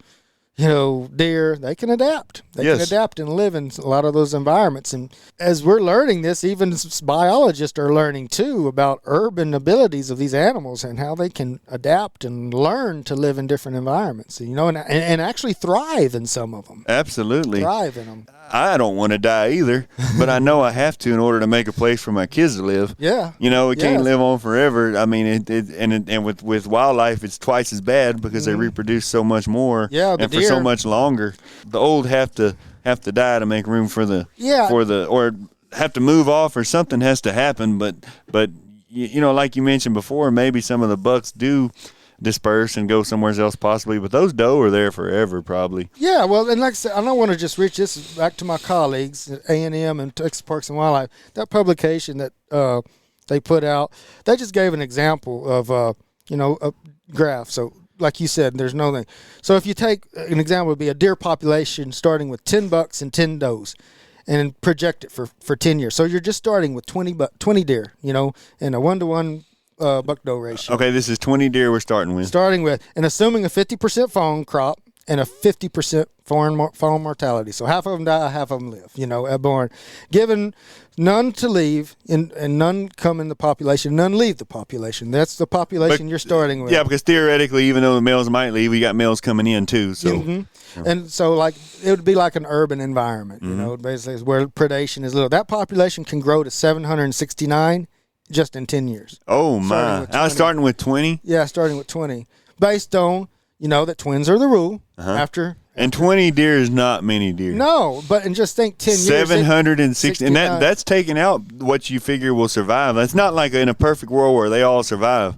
deer, they can adapt. They can adapt and live in a lot of those environments. And as we're learning this, even biologists are learning too about urban abilities of these animals and how they can adapt and learn to live in different environments, and actually thrive in some of them. Absolutely. Thrive in them. I don't want to die either, but I know I have to in order to make a place for my kids to live. Yeah. We can't live on forever. I mean, and with wildlife, it's twice as bad because they reproduce so much more and for so much longer. The old have to die to make room for the or have to move off or something has to happen. But like you mentioned before, maybe some of the bucks do disperse and go somewhere else possibly, but those doe are there forever probably. Yeah, well, and like I said, I don't want to just reach this back to my colleagues at A&M and Texas Parks and Wildlife. That publication that they put out, they just gave an example of a graph. So like you said, there's no thing. So if you take an example, would be a deer population starting with 10 bucks and 10 does and project it for 10 years. So you're just starting with 20 deer, in a 1-to-1 buck-doe ratio. Okay, this is 20 deer we're starting with. And assuming a 50% fawn crop and a 50% fawn mortality. So half of them die, half of them live, at born. Given none to leave and none come in the population, none leave the population. That's the population you're starting with. Yeah, because theoretically, even though the males might leave, we got males coming in too. So. Mm-hmm. And so, it would be like an urban environment, basically is where predation is little. That population can grow to 769 just in 10 years. Oh, my. I was starting with 20? Yeah, starting with 20. Based on, that twins are the rule And 20 deer is not many deer. No, but just think 10 years. 760. And that's taking out what you figure will survive. That's not like in a perfect world where they all survive.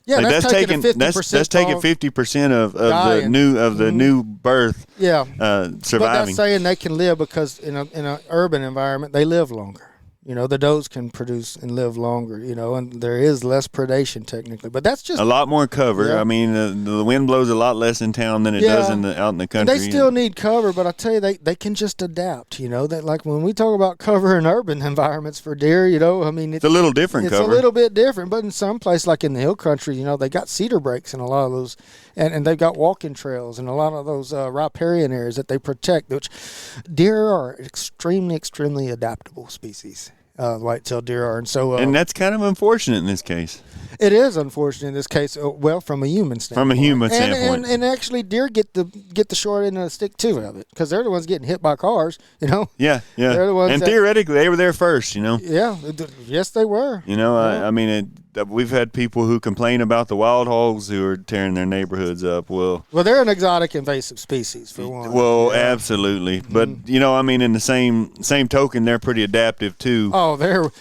Yeah, that's taking 50% of the new birth. Yeah, surviving. But that's saying they can live because in an urban environment they live longer. The does can produce and live longer, and there is less predation technically. But that's just a lot more cover. Yeah. I mean, the wind blows a lot less in town than it does out in the country. And they still need cover, but I tell you, they can just adapt. That like when we talk about cover in urban environments for deer, I mean, it's a little different. It's cover. a little bit different, but in some place like in the hill country, they got cedar breaks in a lot of those, and they've got walking trails and a lot of those riparian areas that they protect. Which deer are extremely, extremely adaptable species. White-tailed deer are, and so and that's kind of unfortunate in this case. It is unfortunate in this case. From a human standpoint. And actually, deer get the short end of the stick too of it because they're the ones getting hit by cars. Yeah. They're the ones. And theoretically, they were there first. Yeah. Yes, they were. I mean, we've had people who complain about the wild hogs who are tearing their neighborhoods up. Well, they're an exotic invasive species for one. Well, absolutely. But I mean, in the same token, they're pretty adaptive too. Oh, they're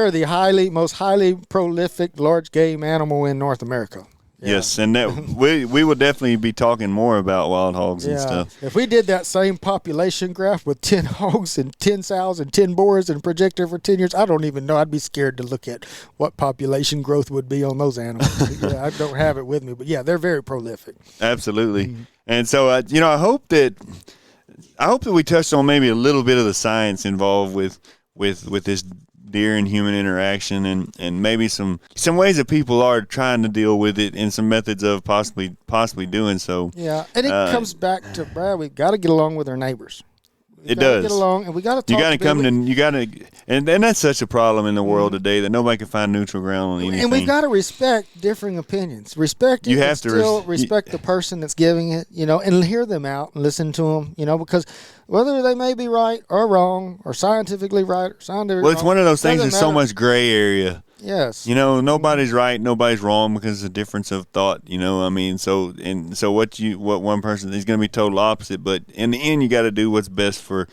the most highly prolific large game animal in North America. Yeah. Yes, and that we will definitely be talking more about wild hogs and stuff. If we did that same population graph with 10 hogs and 10 sows and 10 boars and projected for 10 years, I don't even know. I'd be scared to look at what population growth would be on those animals. I don't have it with me, but they're very prolific. Absolutely. And so, I hope that we touched on maybe a little bit of the science involved with this deer and human interaction, and maybe some ways that people are trying to deal with it, and some methods of possibly doing so. Yeah, and it comes back to, Brad, we've got to get along with our neighbors. It does. Get along, and we got to talk. You got to come to. You got to, and that's such a problem in the world today that nobody can find neutral ground on anything. And we've got to respect differing opinions. Respect it. You have to still respect the person that's giving it, and hear them out and listen to them, because whether they may be right or wrong or scientifically right or scientifically wrong. Well, it's one of those things. There's so much gray area. Yes. Nobody's right, nobody's wrong because it's a difference of thought. I mean, so what one person is going to be total opposite, but in the end, you got to do what's best for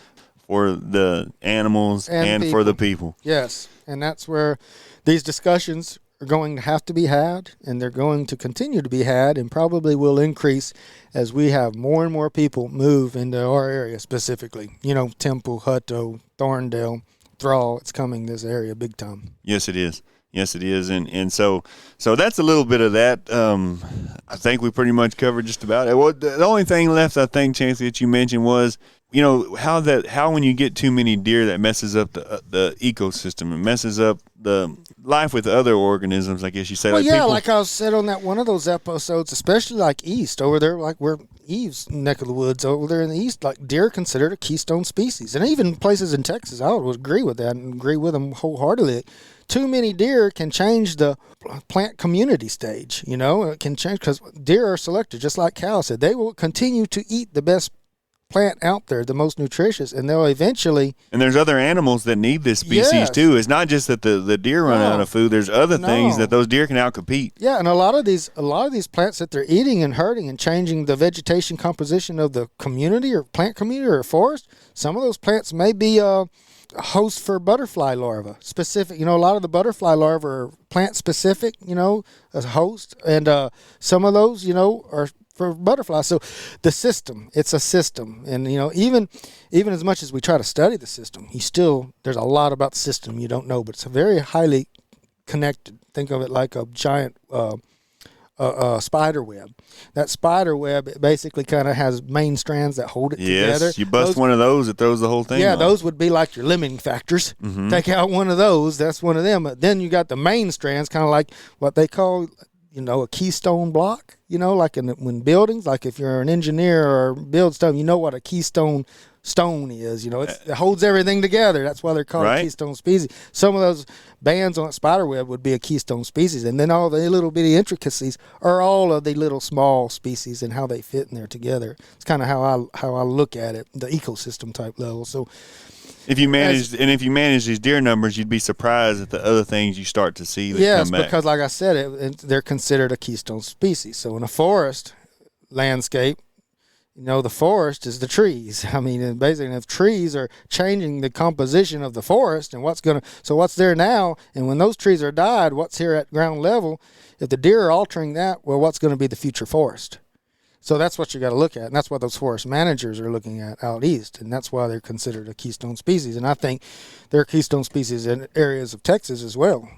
the animals and for the people. Yes, and that's where these discussions are going to have to be had, and they're going to continue to be had, and probably will increase as we have more and more people move into our area specifically. Temple, Hutto, Thorndale, Thrall. It's coming this area big time. Yes, it is. Yes, it is, and so that's a little bit of that. I think we pretty much covered just about it. Well, the only thing left, I think, Chancey, that you mentioned was, how when you get too many deer, that messes up the ecosystem. It messes up the life with other organisms, I guess you say. Well, like I said on that one of those episodes, especially like east over there, like where Eve's neck of the woods over there in the east, like deer are considered a keystone species, and even places in Texas, I would agree with that and agree with them wholeheartedly. Too many deer can change the plant community stage. It can change because deer are selected, just like Cal said. They will continue to eat the best plant out there, the most nutritious, and they'll eventually. And there's other animals that need this species too. It's not just that the deer run out of food. There's other things that those deer can outcompete. Yeah, and a lot of these plants that they're eating and hurting and changing the vegetation composition of the community or plant community or forest. Some of those plants may be a host for butterfly larvae specific. A lot of the butterfly larvae are plant specific. A host, and some of those are for butterflies. So it's a system, and even as much as we try to study the system, there's a lot about the system you don't know, but it's very highly connected. Think of it like a giant spider web. That spider web basically kind of has main strands that hold it together. Yes, you bust one of those, it throws the whole thing off. Those would be like your limiting factors. Mm-hmm. Take out one of those, that's one of them. But then you got the main strands, kind of like what they call a keystone block, like when buildings, like if you're an engineer or build stuff, what a keystone stone is, it holds everything together. That's why they're called a keystone species. Some of those bands on a spider web would be a keystone species. And then all the little bitty intricacies are all of the little small species and how they fit in there together. It's kind of how I look at it, the ecosystem type level. So if you manage these deer numbers, you'd be surprised at the other things you start to see that come back. Yes, because like I said, they're considered a keystone species. So in a forest landscape, the forest is the trees. I mean, basically, if trees are changing the composition of the forest and what's there now, and when those trees are died, what's here at ground level, if the deer are altering that, well, what's going to be the future forest? So that's what you got to look at, and that's what those forest managers are looking at out east, and that's why they're considered a keystone species. And I think they're keystone species in areas of Texas as well.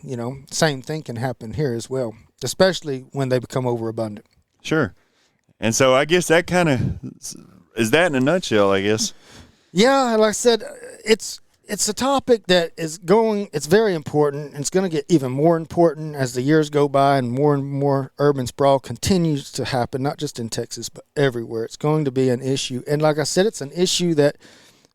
Same thing can happen here as well, especially when they become overabundant. Sure. And so I guess that kind of is that in a nutshell, I guess. Yeah, like I said, it's a topic that it's very important. It's going to get even more important as the years go by and more urban sprawl continues to happen, not just in Texas, but everywhere. It's going to be an issue. And like I said, it's an issue that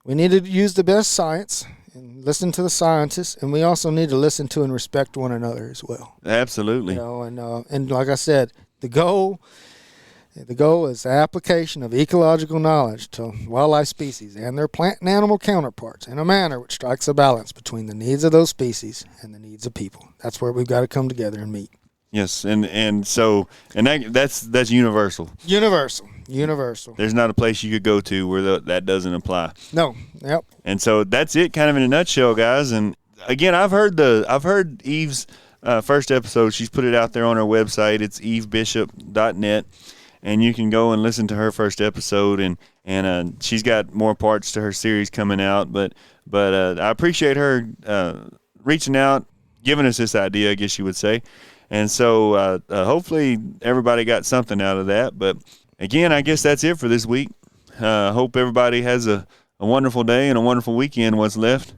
we need to use the best science and listen to the scientists, and we also need to listen to and respect one another as well. Absolutely. And like I said, the goal is the application of ecological knowledge to wildlife species and their plant and animal counterparts in a manner which strikes a balance between the needs of those species and the needs of people. That's where we've got to come together and meet. Yes, that's universal. Universal. There's not a place you could go to where that doesn't apply. No. Yep. And so that's it, kind of in a nutshell, guys. And again, I've heard Eve's first episode. She's put it out there on her website. It's evebishop.net. And you can go and listen to her first episode, and she's got more parts to her series coming out. But I appreciate her reaching out, giving us this idea, I guess you would say. And so hopefully everybody got something out of that. But again, I guess that's it for this week. Hope everybody has a wonderful day and a wonderful weekend. What's left.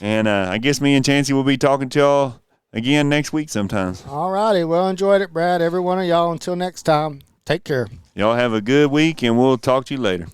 And I guess me and Chancey will be talking to y'all again next week sometimes. All righty. Well, enjoyed it, Brad. Every one of y'all. Until next time, take care. Y'all have a good week, and we'll talk to you later.